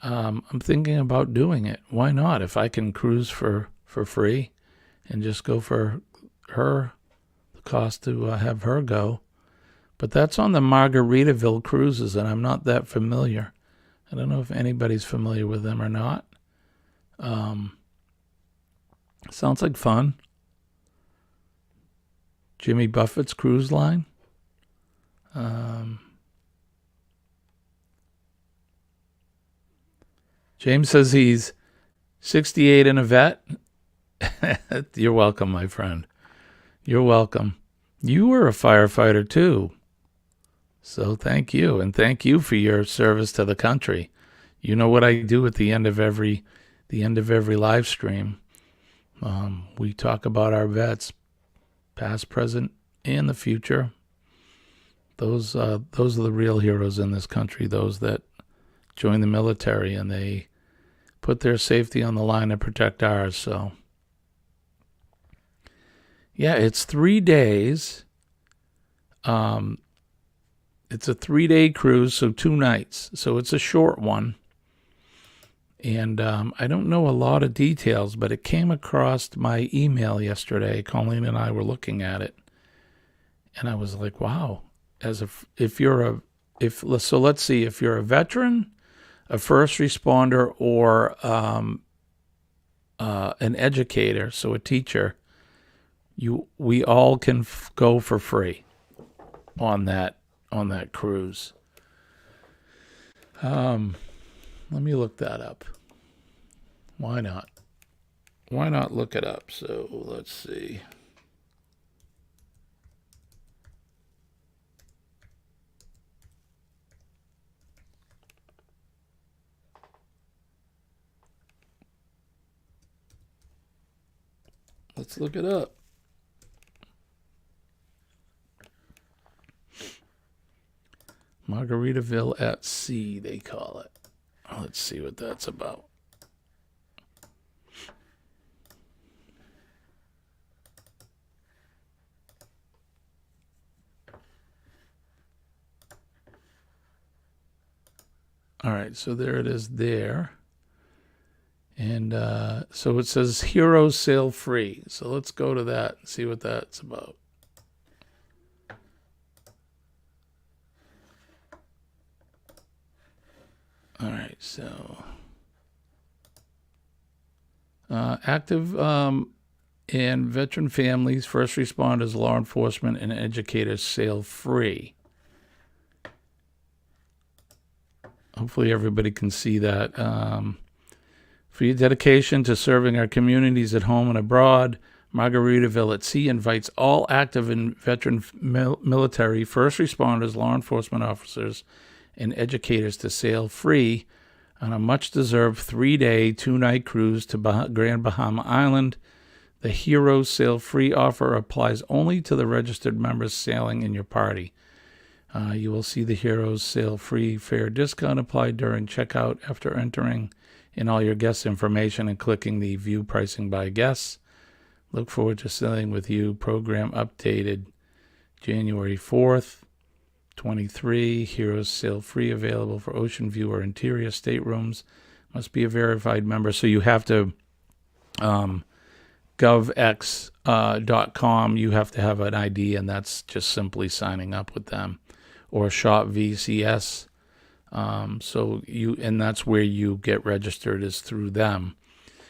I'm thinking about doing it. Why not? If I can cruise for free and just go for her, the cost to have her go. But that's on the Margaritaville cruises, and I'm not that familiar. I don't know if anybody's familiar with them or not. Sounds like fun. Jimmy Buffett's cruise line. James says he's 68 and a vet. You're welcome, my friend. You're welcome. You were a firefighter too. So thank you. And thank you for your service to the country. You know what I do at the end of every live stream. We talk about our vets, past, present, and the future. Those are the real heroes in this country. Those that join the military and they put their safety on the line to protect ours. So, yeah, it's 3 days. It's a 3-day cruise, so 2 nights. So it's a short one. And I don't know a lot of details, but it came across my email yesterday. Colleen and I were looking at it, and I was like, "Wow!" So let's see, if you're a veteran, a first responder, or an educator, so a teacher, we all can go for free on that cruise. Let me look that up. Why not? Why not look it up? So let's see. Let's look it up. Margaritaville at Sea, they call it. Let's see what that's about. All right, so there it is there. And so it says Heroes Sail Free. So let's go to that and see what that's about. All right, so active and veteran families, first responders, law enforcement, and educators sail free. Hopefully everybody can see that. For your dedication to serving our communities at home and abroad, Margaritaville at Sea invites all active and veteran military, first responders, law enforcement officers, and educators to sail free on a much-deserved 3-day, 2-night cruise to Grand Bahama Island. The Heroes Sail Free offer applies only to the registered members sailing in your party. You will see the Heroes Sail Free fare discount applied during checkout after entering in all your guest information and clicking the View Pricing by Guests. Look forward to sailing with you. Program updated January 4th. 23, Heroes Sail Free available for ocean view or interior staterooms. Must be a verified member. So you have to, govx.com, you have to have an ID, and that's just simply signing up with them. Or Shop VCS. And that's where you get registered, is through them.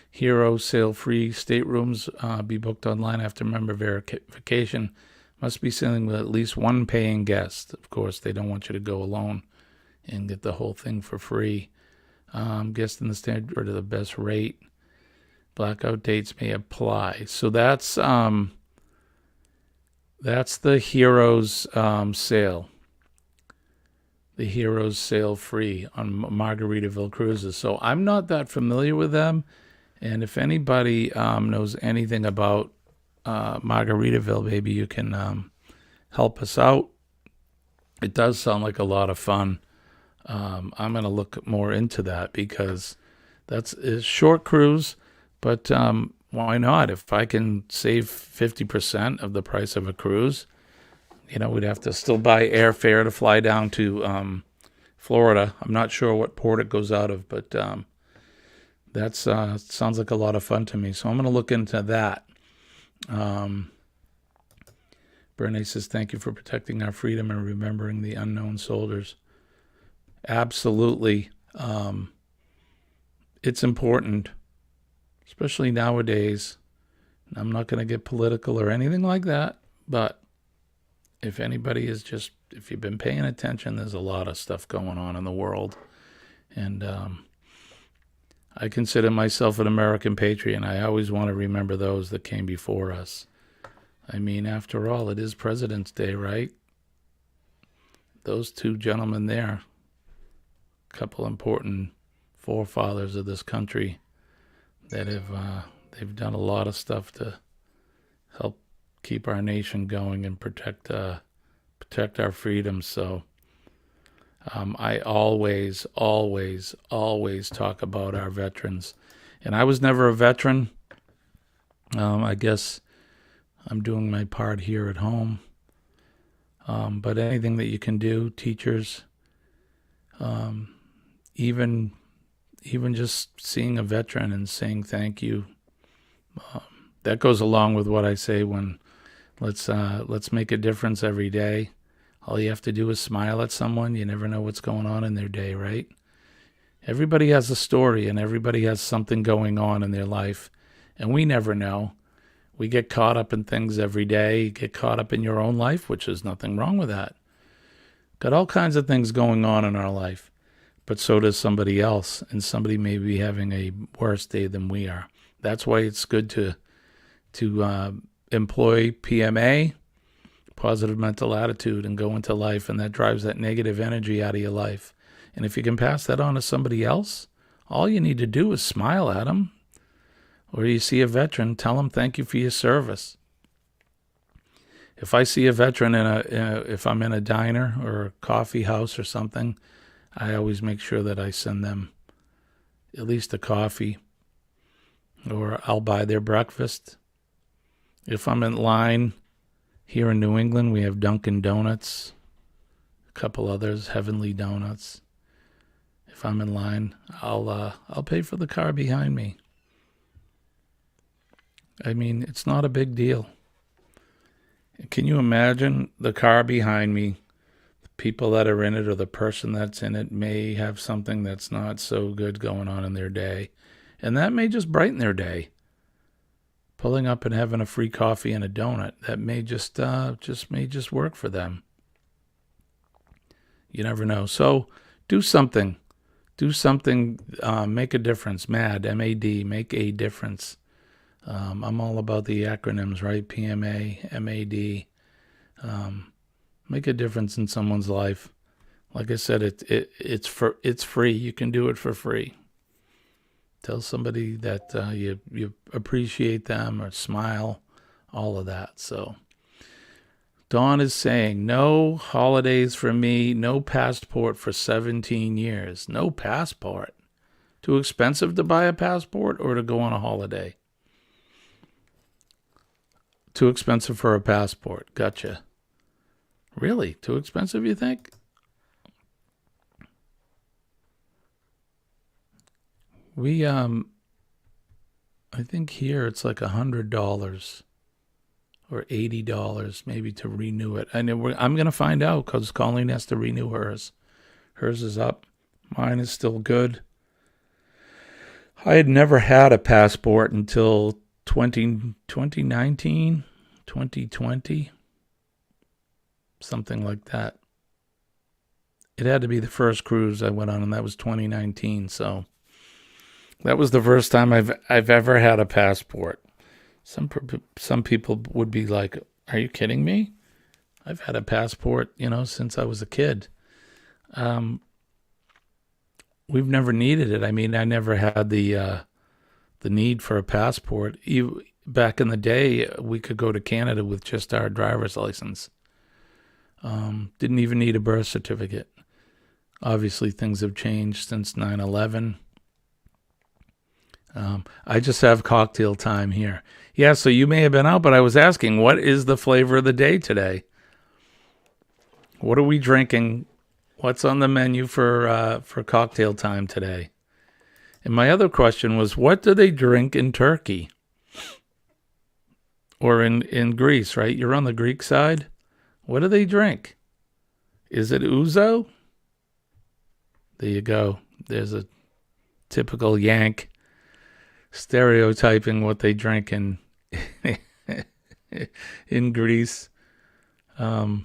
Heroes Sail Free staterooms be booked online after member verification. Must be sailing with at least one paying guest. Of course, they don't want you to go alone and get the whole thing for free. Guest in the standard to the best rate. Blackout dates may apply. So that's the Heroes Sail. The Heroes Sail Free on Margaritaville Cruises. So I'm not that familiar with them. And if anybody knows anything about Margaritaville, maybe you can help us out. It does sound like a lot of fun. I'm going to look more into that because that's a short cruise, but why not? If I can save 50% of the price of a cruise, we'd have to still buy airfare to fly down to Florida. I'm not sure what port it goes out of, but that sounds like a lot of fun to me. So I'm going to look into that. Bernie says, thank you for protecting our freedom and remembering the unknown soldiers. Absolutely. It's important, especially nowadays. I'm not going to get political or anything like that, but if you've been paying attention, there's a lot of stuff going on in the world. And I consider myself an American patriot, and I always want to remember those that came before us. I mean, after all, it is President's Day, right? Those two gentlemen there, a couple important forefathers of this country that they've done a lot of stuff to help keep our nation going and protect our freedoms. So I always, always, always talk about our veterans. And I was never a veteran. I guess I'm doing my part here at home. But anything that you can do, teachers, even just seeing a veteran and saying thank you, that goes along with what I say when let's make a difference every day. All you have to do is smile at someone. You never know what's going on in their day, right? Everybody has a story and everybody has something going on in their life, and we never know. We get caught up in things every day. You get caught up in your own life, which is nothing wrong with that. Got all kinds of things going on in our life, but so does somebody else, and somebody may be having a worse day than we are. That's why it's good to employ PMA, positive mental attitude, and go into life, and that drives that negative energy out of your life. And if you can pass that on to somebody else, all you need to do is smile at them. Or you see a veteran, tell them thank you for your service. If I see a veteran if I'm in a diner or a coffee house or something, I always make sure that I send them at least a coffee, or I'll buy their breakfast. If I'm in line here in New England, we have Dunkin' Donuts, a couple others, Heavenly Donuts. If I'm in line, I'll pay for the car behind me. I mean, it's not a big deal. Can you imagine the car behind me? The people that are in it or the person that's in it may have something that's not so good going on in their day, and that may just brighten their day. Pulling up and having a free coffee and a donut, that may just work for them. You never know. So do something. Do something. Make a difference. MAD, M-A-D, make a difference. I'm all about the acronyms, right? PMA, MAD. Make a difference in someone's life. Like I said, it's free. You can do it for free. Tell somebody that you appreciate them, or smile, all of that. So Dawn is saying, no holidays for me, no passport for 17 years. No passport. Too expensive to buy a passport or to go on a holiday? Too expensive for a passport. Gotcha. Really? Too expensive, you think? We, I think here it's like $100 or $80 maybe to renew it. I'm going to find out because Colleen has to renew hers. Hers is up. Mine is still good. I had never had a passport until 2019, 2020, something like that. It had to be the first cruise I went on, and that was 2019. So that was the first time I've ever had a passport. Some people would be like, "Are you kidding me? I've had a passport, since I was a kid." We've never needed it. I mean, I never had the need for a passport. Back in the day, we could go to Canada with just our driver's license. Didn't even need a birth certificate. Obviously, things have changed since 9/11. I just have cocktail time here. Yeah, so you may have been out, but I was asking, what is the flavor of the day today? What are we drinking? What's on the menu for cocktail time today? And my other question was, what do they drink in Turkey? Or in Greece, right? You're on the Greek side. What do they drink? Is it ouzo? There you go. There's a typical Yank stereotyping what they drink in Greece. I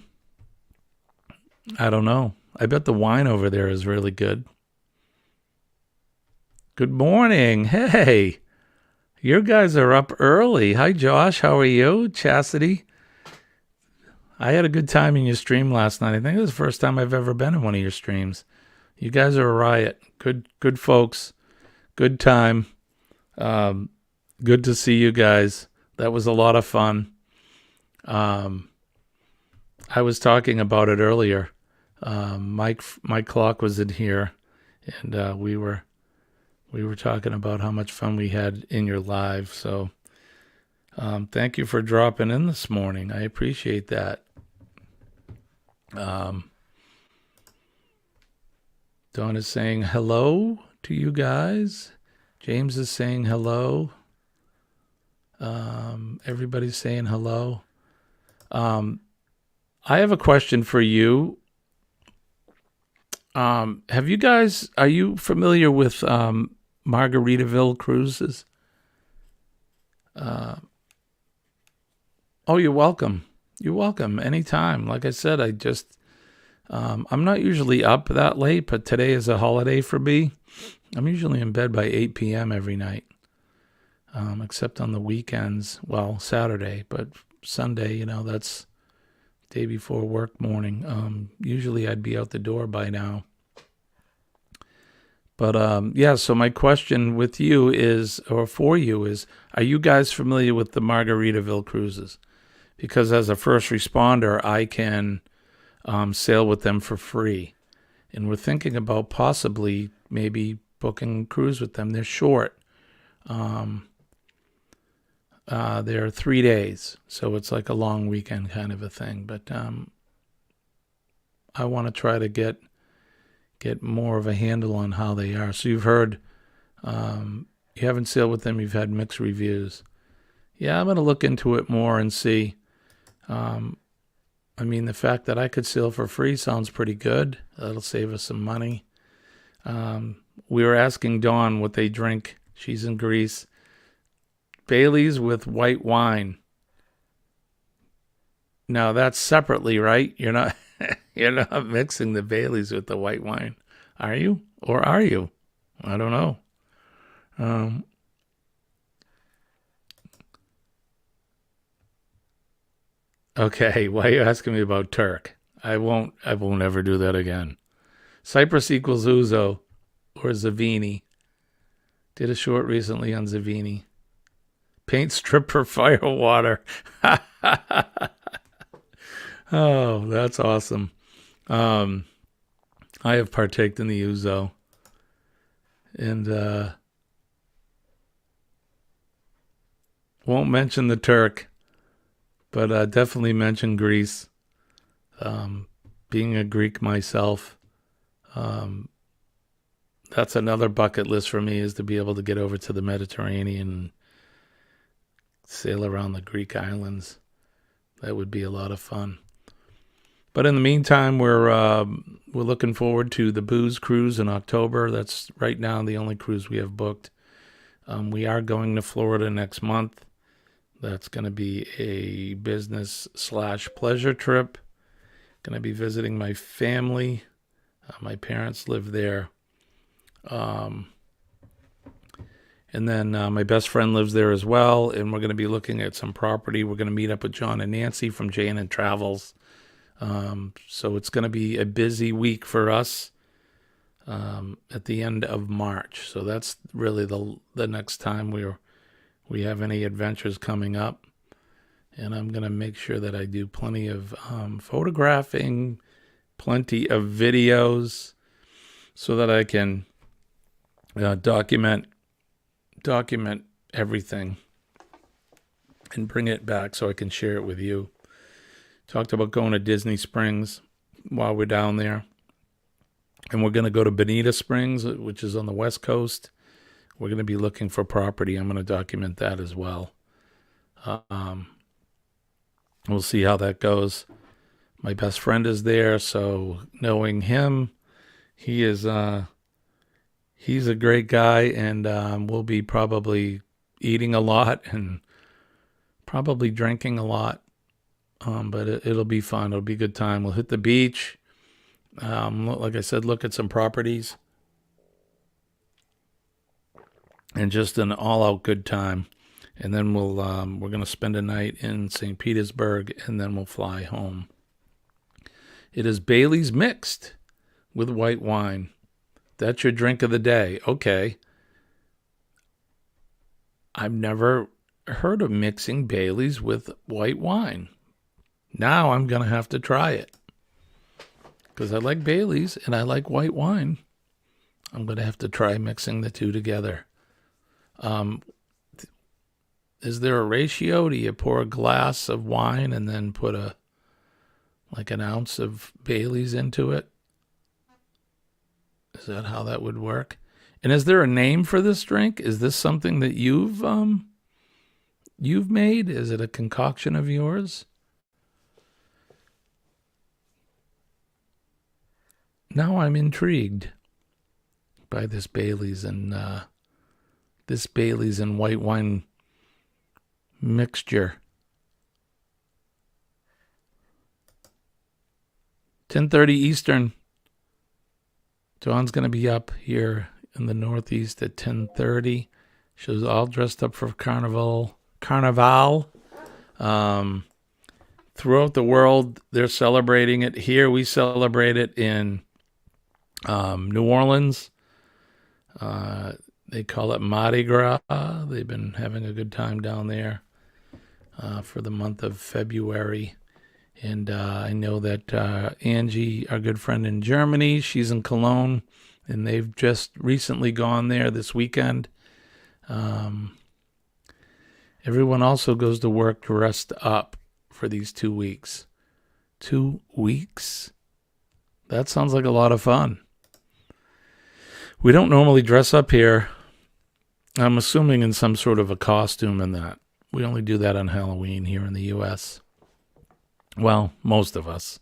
don't know. I bet the wine over there is really good. Good morning. Hey, you guys are up early. Hi, Josh. How are you? Chastity. I had a good time in your stream last night. I think it was the first time I've ever been in one of your streams. You guys are a riot. Good folks. Good time. Um, Good to see you guys. That was a lot of fun. Um, I was talking about it earlier. My clock was in here, and we were talking about how much fun we had in your live. So thank you for dropping in this morning. I appreciate that. Dawn is saying hello to you guys. James is saying hello. Everybody's saying hello. I have a question for you. Are you familiar with Margaritaville cruises? Oh, you're welcome. You're welcome. Anytime. Like I said, I'm not usually up that late, but today is a holiday for me. I'm usually in bed by 8 p.m. every night, except on the weekends. Well, Saturday, but Sunday, that's day before work morning. Usually I'd be out the door by now. But so my question with you is, or for you is, are you guys familiar with the Margaritaville cruises? Because as a first responder, I can sail with them for free. And we're thinking about possibly maybe booking a cruise with them. They're short. They're 3 days, so it's like a long weekend kind of a thing. But I want to try to get more of a handle on how they are. So you've heard, you haven't sailed with them, you've had mixed reviews. Yeah, I'm going to look into it more and see. The fact that I could sail for free sounds pretty good. That'll save us some money. We were asking Dawn what they drink. She's in Greece. Bailey's with white wine. Now that's separately, right? You're not mixing the Bailey's with the white wine, are you? Or are you? I don't know. Okay, why are you asking me about Turk? I won't ever do that again. Cyprus equals Ouzo or Zavini. Did a short recently on Zavini. Paint strip for fire water. Oh, that's awesome. I have partaked in the Ouzo. And won't mention the Turk, but definitely mention Greece. Being a Greek myself, that's another bucket list for me, is to be able to get over to the Mediterranean and sail around the Greek islands. That would be a lot of fun. But in the meantime, we're looking forward to the booze cruise in October. That's right now the only cruise we have booked. We are going to Florida next month. That's going to be a business/pleasure trip. Going to be visiting my family. My parents live there. And then my best friend lives there as well, and we're going to be looking at some property. We're going to meet up with John and Nancy from J&N Travels. So it's going to be a busy week for us at the end of March. So that's really the next time we have any adventures coming up. And I'm going to make sure that I do plenty of photographing, plenty of videos, so that I can document everything and bring it back so I can share it with you. Talked about going to Disney Springs while we're down there. And we're going to go to Bonita Springs, which is on the West Coast. We're going to be looking for property. I'm going to document that as well. We'll see how that goes. My best friend is there, so knowing him, he's a great guy, and we'll be probably eating a lot and probably drinking a lot. But it'll be fun. It'll be a good time. We'll hit the beach. Like I said, look at some properties. And just an all-out good time. And then we're going to spend a night in St. Petersburg, and then we'll fly home. It is Bailey's mixed with white wine. That's your drink of the day. Okay. I've never heard of mixing Bailey's with white wine. Now I'm going to have to try it. Because I like Bailey's and I like white wine. I'm going to have to try mixing the two together. Is there a ratio? Do you pour a glass of wine and then put an ounce of Bailey's into it? Is that how that would work? And is there a name for this drink? Is this something that you've made? Is it a concoction of yours? Now I'm intrigued by this Bailey's and white wine mixture. 10:30 Eastern. Dawn's going to be up here in the Northeast at 10:30. She was all dressed up for Carnival. Throughout the world, they're celebrating it. Here, we celebrate it in New Orleans. They call it Mardi Gras. They've been having a good time down there for the month of February. And I know that Angie, our good friend in Germany, she's in Cologne, and they've just recently gone there this weekend. Everyone also goes to work dressed up for these 2 weeks. 2 weeks? That sounds like a lot of fun. We don't normally dress up here. I'm assuming in some sort of a costume and that. We only do that on Halloween here in the U.S. Well, most of us.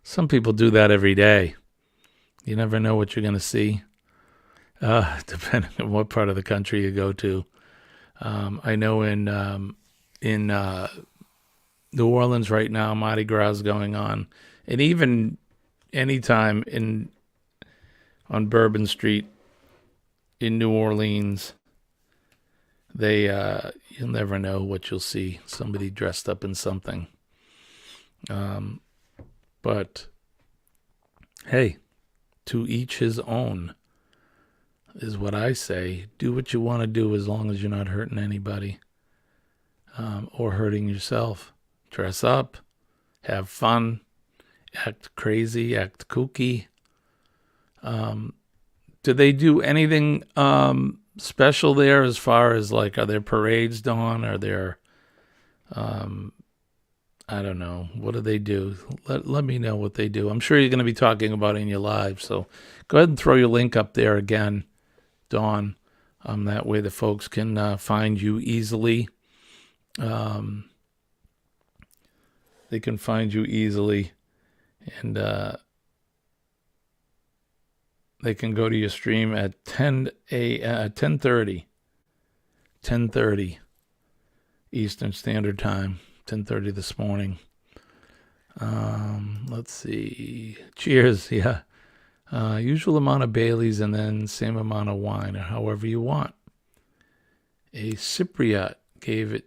Some people do that every day. You never know what you're going to see, depending on what part of the country you go to. I know in New Orleans right now, Mardi Gras is going on. And even anytime on Bourbon Street in New Orleans, you'll never know what you'll see. Somebody dressed up in something. But hey, to each his own is what I say. Do what you want to do as long as you're not hurting anybody or hurting yourself. Dress up, have fun, act crazy, act kooky. Do they do anything special there as far as are there parades, Dawn? Are there I don't know. What do they do? Let me know what they do. I'm sure you're going to be talking about it in your live. So go ahead and throw your link up there again, Dawn. That way the folks can find you easily. They can find you easily. And they can go to your stream at 10:30 Eastern Standard Time. 10:30 this morning. Let's see. Cheers. Yeah. Usual amount of Bailey's and then same amount of wine or however you want. A Cypriot gave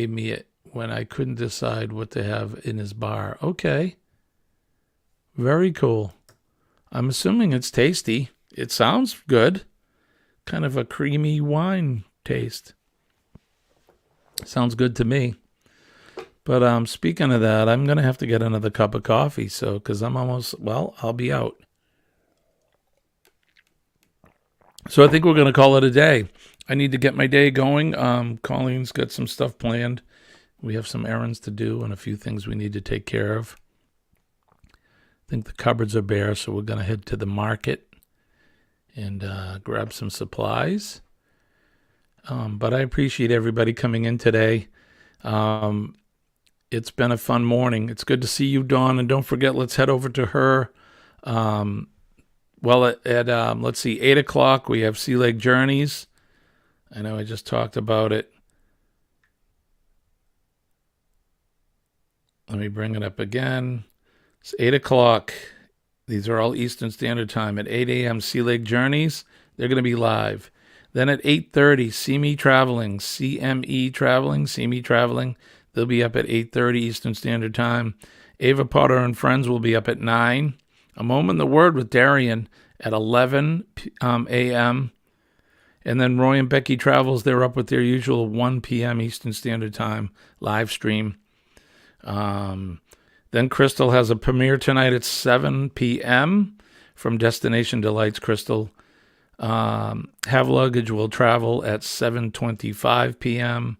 me it when I couldn't decide what to have in his bar. Okay. Very cool. I'm assuming it's tasty. It sounds good. Kind of a creamy wine taste. Sounds good to me. But speaking of that, I'm going to have to get another cup of coffee, because I'll be out. So I think we're going to call it a day. I need to get my day going. Colleen's got some stuff planned. We have some errands to do and a few things we need to take care of. I think the cupboards are bare, so we're going to head to the market and grab some supplies. But I appreciate everybody coming in today. It's been a fun morning. It's good to see you, Dawn. And don't forget, let's head over to her. Let's see, 8 o'clock, we have Sea Lake Journeys. I know I just talked about it. Let me bring it up again. It's 8 o'clock. These are all Eastern Standard Time. At 8 a.m., Sea Lake Journeys. They're going to be live. Then at 8:30, See Me Traveling, CME Traveling, See Me Traveling. They'll be up at 8:30 Eastern Standard Time. Ava Potter and Friends will be up at 9. A Moment in the Word with Darian at 11 a.m. And then Roy and Becky Travels, they're up with their usual 1 p.m. Eastern Standard Time live stream. Then Crystal has a premiere tonight at 7 p.m. from Destination Delights Crystal. Have Luggage will travel at 7:25 p.m.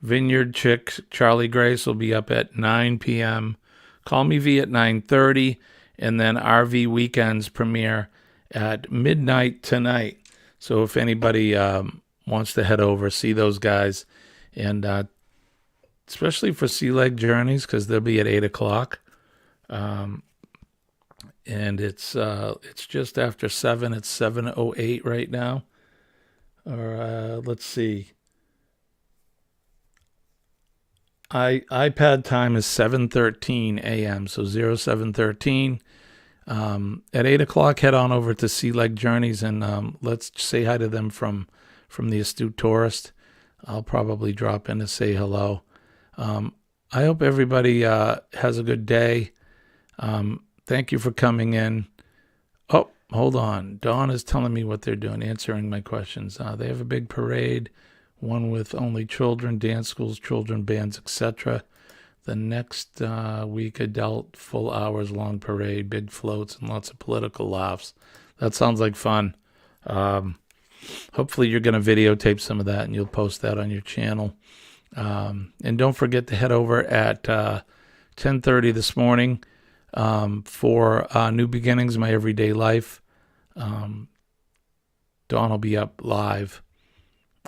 Vineyard Chick Charlie Grace will be up at 9 p.m. Call Me V at 9:30, and then RV Weekends premiere at midnight tonight. So if anybody wants to head over, see those guys, and especially for Sea Leg Journeys, because they'll be at 8 o'clock. And it's just after 7. It's 7:08 right now. Or let's see. iPad time is 7:13 a.m. So 0713. At 8 o'clock, head on over to Sea Leg Journeys, and let's say hi to them from the Astute Tourist. I'll probably drop in to say hello. I hope everybody has a good day. Thank you for coming in. Oh, hold on. Dawn is telling me what they're doing, answering my questions. They have a big parade, one with only children, dance schools, children bands, etc. The next week, adult, full hours long parade, big floats, and lots of political laughs. That sounds like fun. Hopefully you're going to videotape some of that and you'll post that on your channel. And don't forget to head over at 10:30 this morning for New Beginnings, My Everyday Life. Dawn will be up live,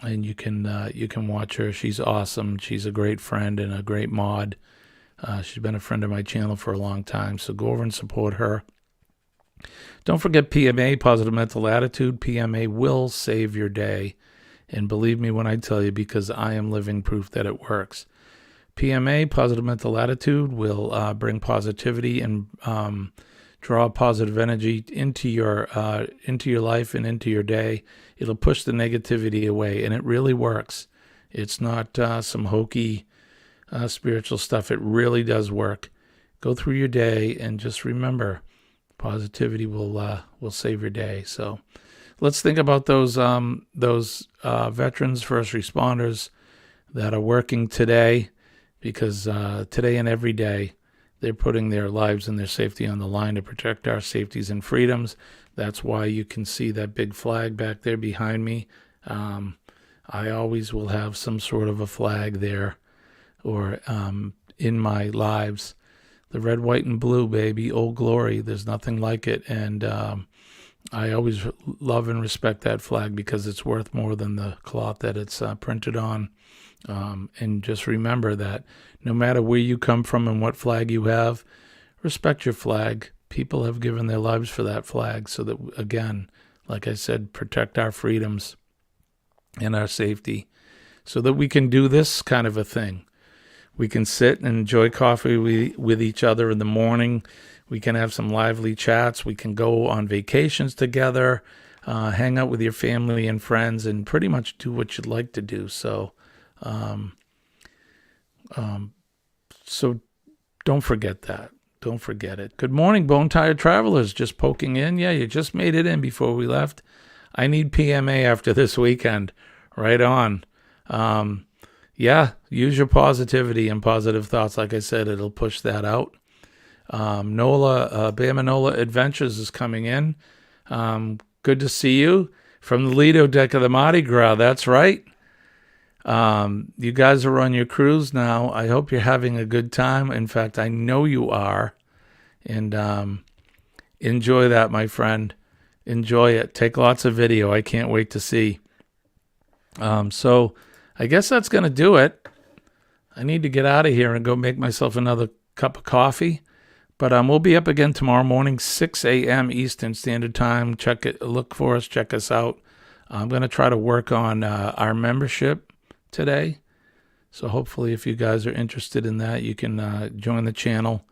and you can watch her. She's awesome. She's a great friend and a great mod. She's been a friend of my channel for a long time, so go over and support her. Don't forget PMA, Positive Mental Attitude. PMA will save your day, and believe me when I tell you, because I am living proof that it works. PMA, Positive Mental Attitude, will bring positivity and draw positive energy into your life and into your day. It'll push the negativity away, and it really works. It's not some hokey spiritual stuff. It really does work. Go through your day and just remember, positivity will save your day. So let's think about those veterans, first responders that are working today, because today and every day they're putting their lives and their safety on the line to protect our safeties and freedoms. That's why you can see that big flag back there behind me. I always will have some sort of a flag there, or in my lives. The red, white, and blue, baby, Old Glory. There's nothing like it. And I always love and respect that flag because it's worth more than the cloth that it's printed on. And just remember that no matter where you come from and what flag you have, respect your flag. People have given their lives for that flag so that, again, like I said, protect our freedoms and our safety so that we can do this kind of a thing. We can sit and enjoy coffee with each other in the morning. We can have some lively chats. We can go on vacations together, hang out with your family and friends, and pretty much do what you'd like to do. So don't forget that. Don't forget it. Good morning, Bone Tired Travelers. Just poking in. Yeah, you just made it in before we left. I need PMA after this weekend. Right on. Yeah, use your positivity and positive thoughts. Like I said, it'll push that out. Bama Nola Adventures is coming in. Good to see you from the Lido deck of the Mardi Gras. That's right. You guys are on your cruise now. I hope you're having a good time. In fact, I know you are. And enjoy that, my friend. Enjoy it. Take lots of video. I can't wait to see. So I guess that's going to do it. I need to get out of here and go make myself another cup of coffee. But we'll be up again tomorrow morning, 6 a.m. Eastern Standard Time. Look for us. Check us out. I'm going to try to work on our membership today. So hopefully if you guys are interested in that, you can join the channel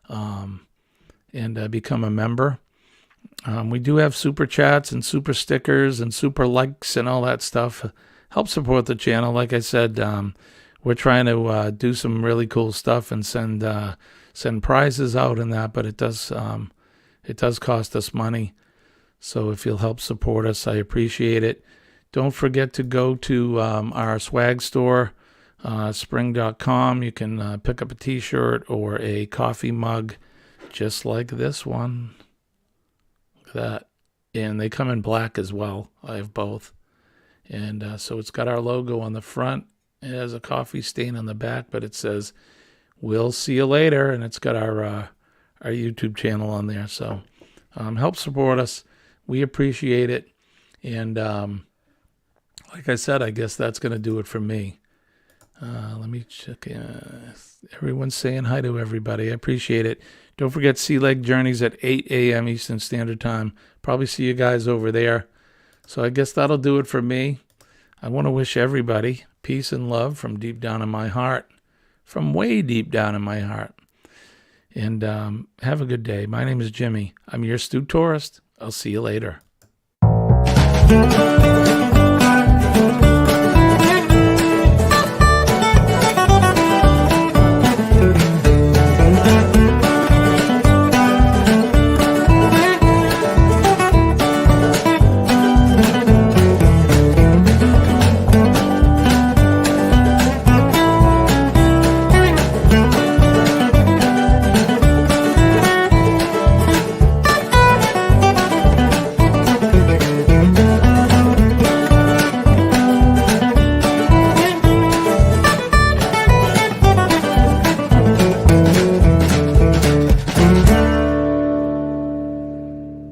and become a member. We do have super chats and super stickers and super likes and all that stuff. Help support the channel. Like I said, we're trying to do some really cool stuff and send prizes out and that, but it does cost us money. So if you'll help support us, I appreciate it. Don't forget to go to our swag store, spring.com. You can pick up a t-shirt or a coffee mug just like this one. Look at that. And they come in black as well. I have both. And so it's got our logo on the front. It has a coffee stain on the back, but it says, "We'll see you later." And it's got our YouTube channel on there. So help support us. We appreciate it. And like I said, I guess that's going to do it for me. Let me check. Everyone's saying hi to everybody. I appreciate it. Don't forget Sea Lake Journeys at 8 a.m. Eastern Standard Time. Probably see you guys over there. So I guess that'll do it for me. I want to wish everybody peace and love from deep down in my heart, from way deep down in my heart. And have a good day. My name is Jimmy. I'm your astute tourist. I'll see you later.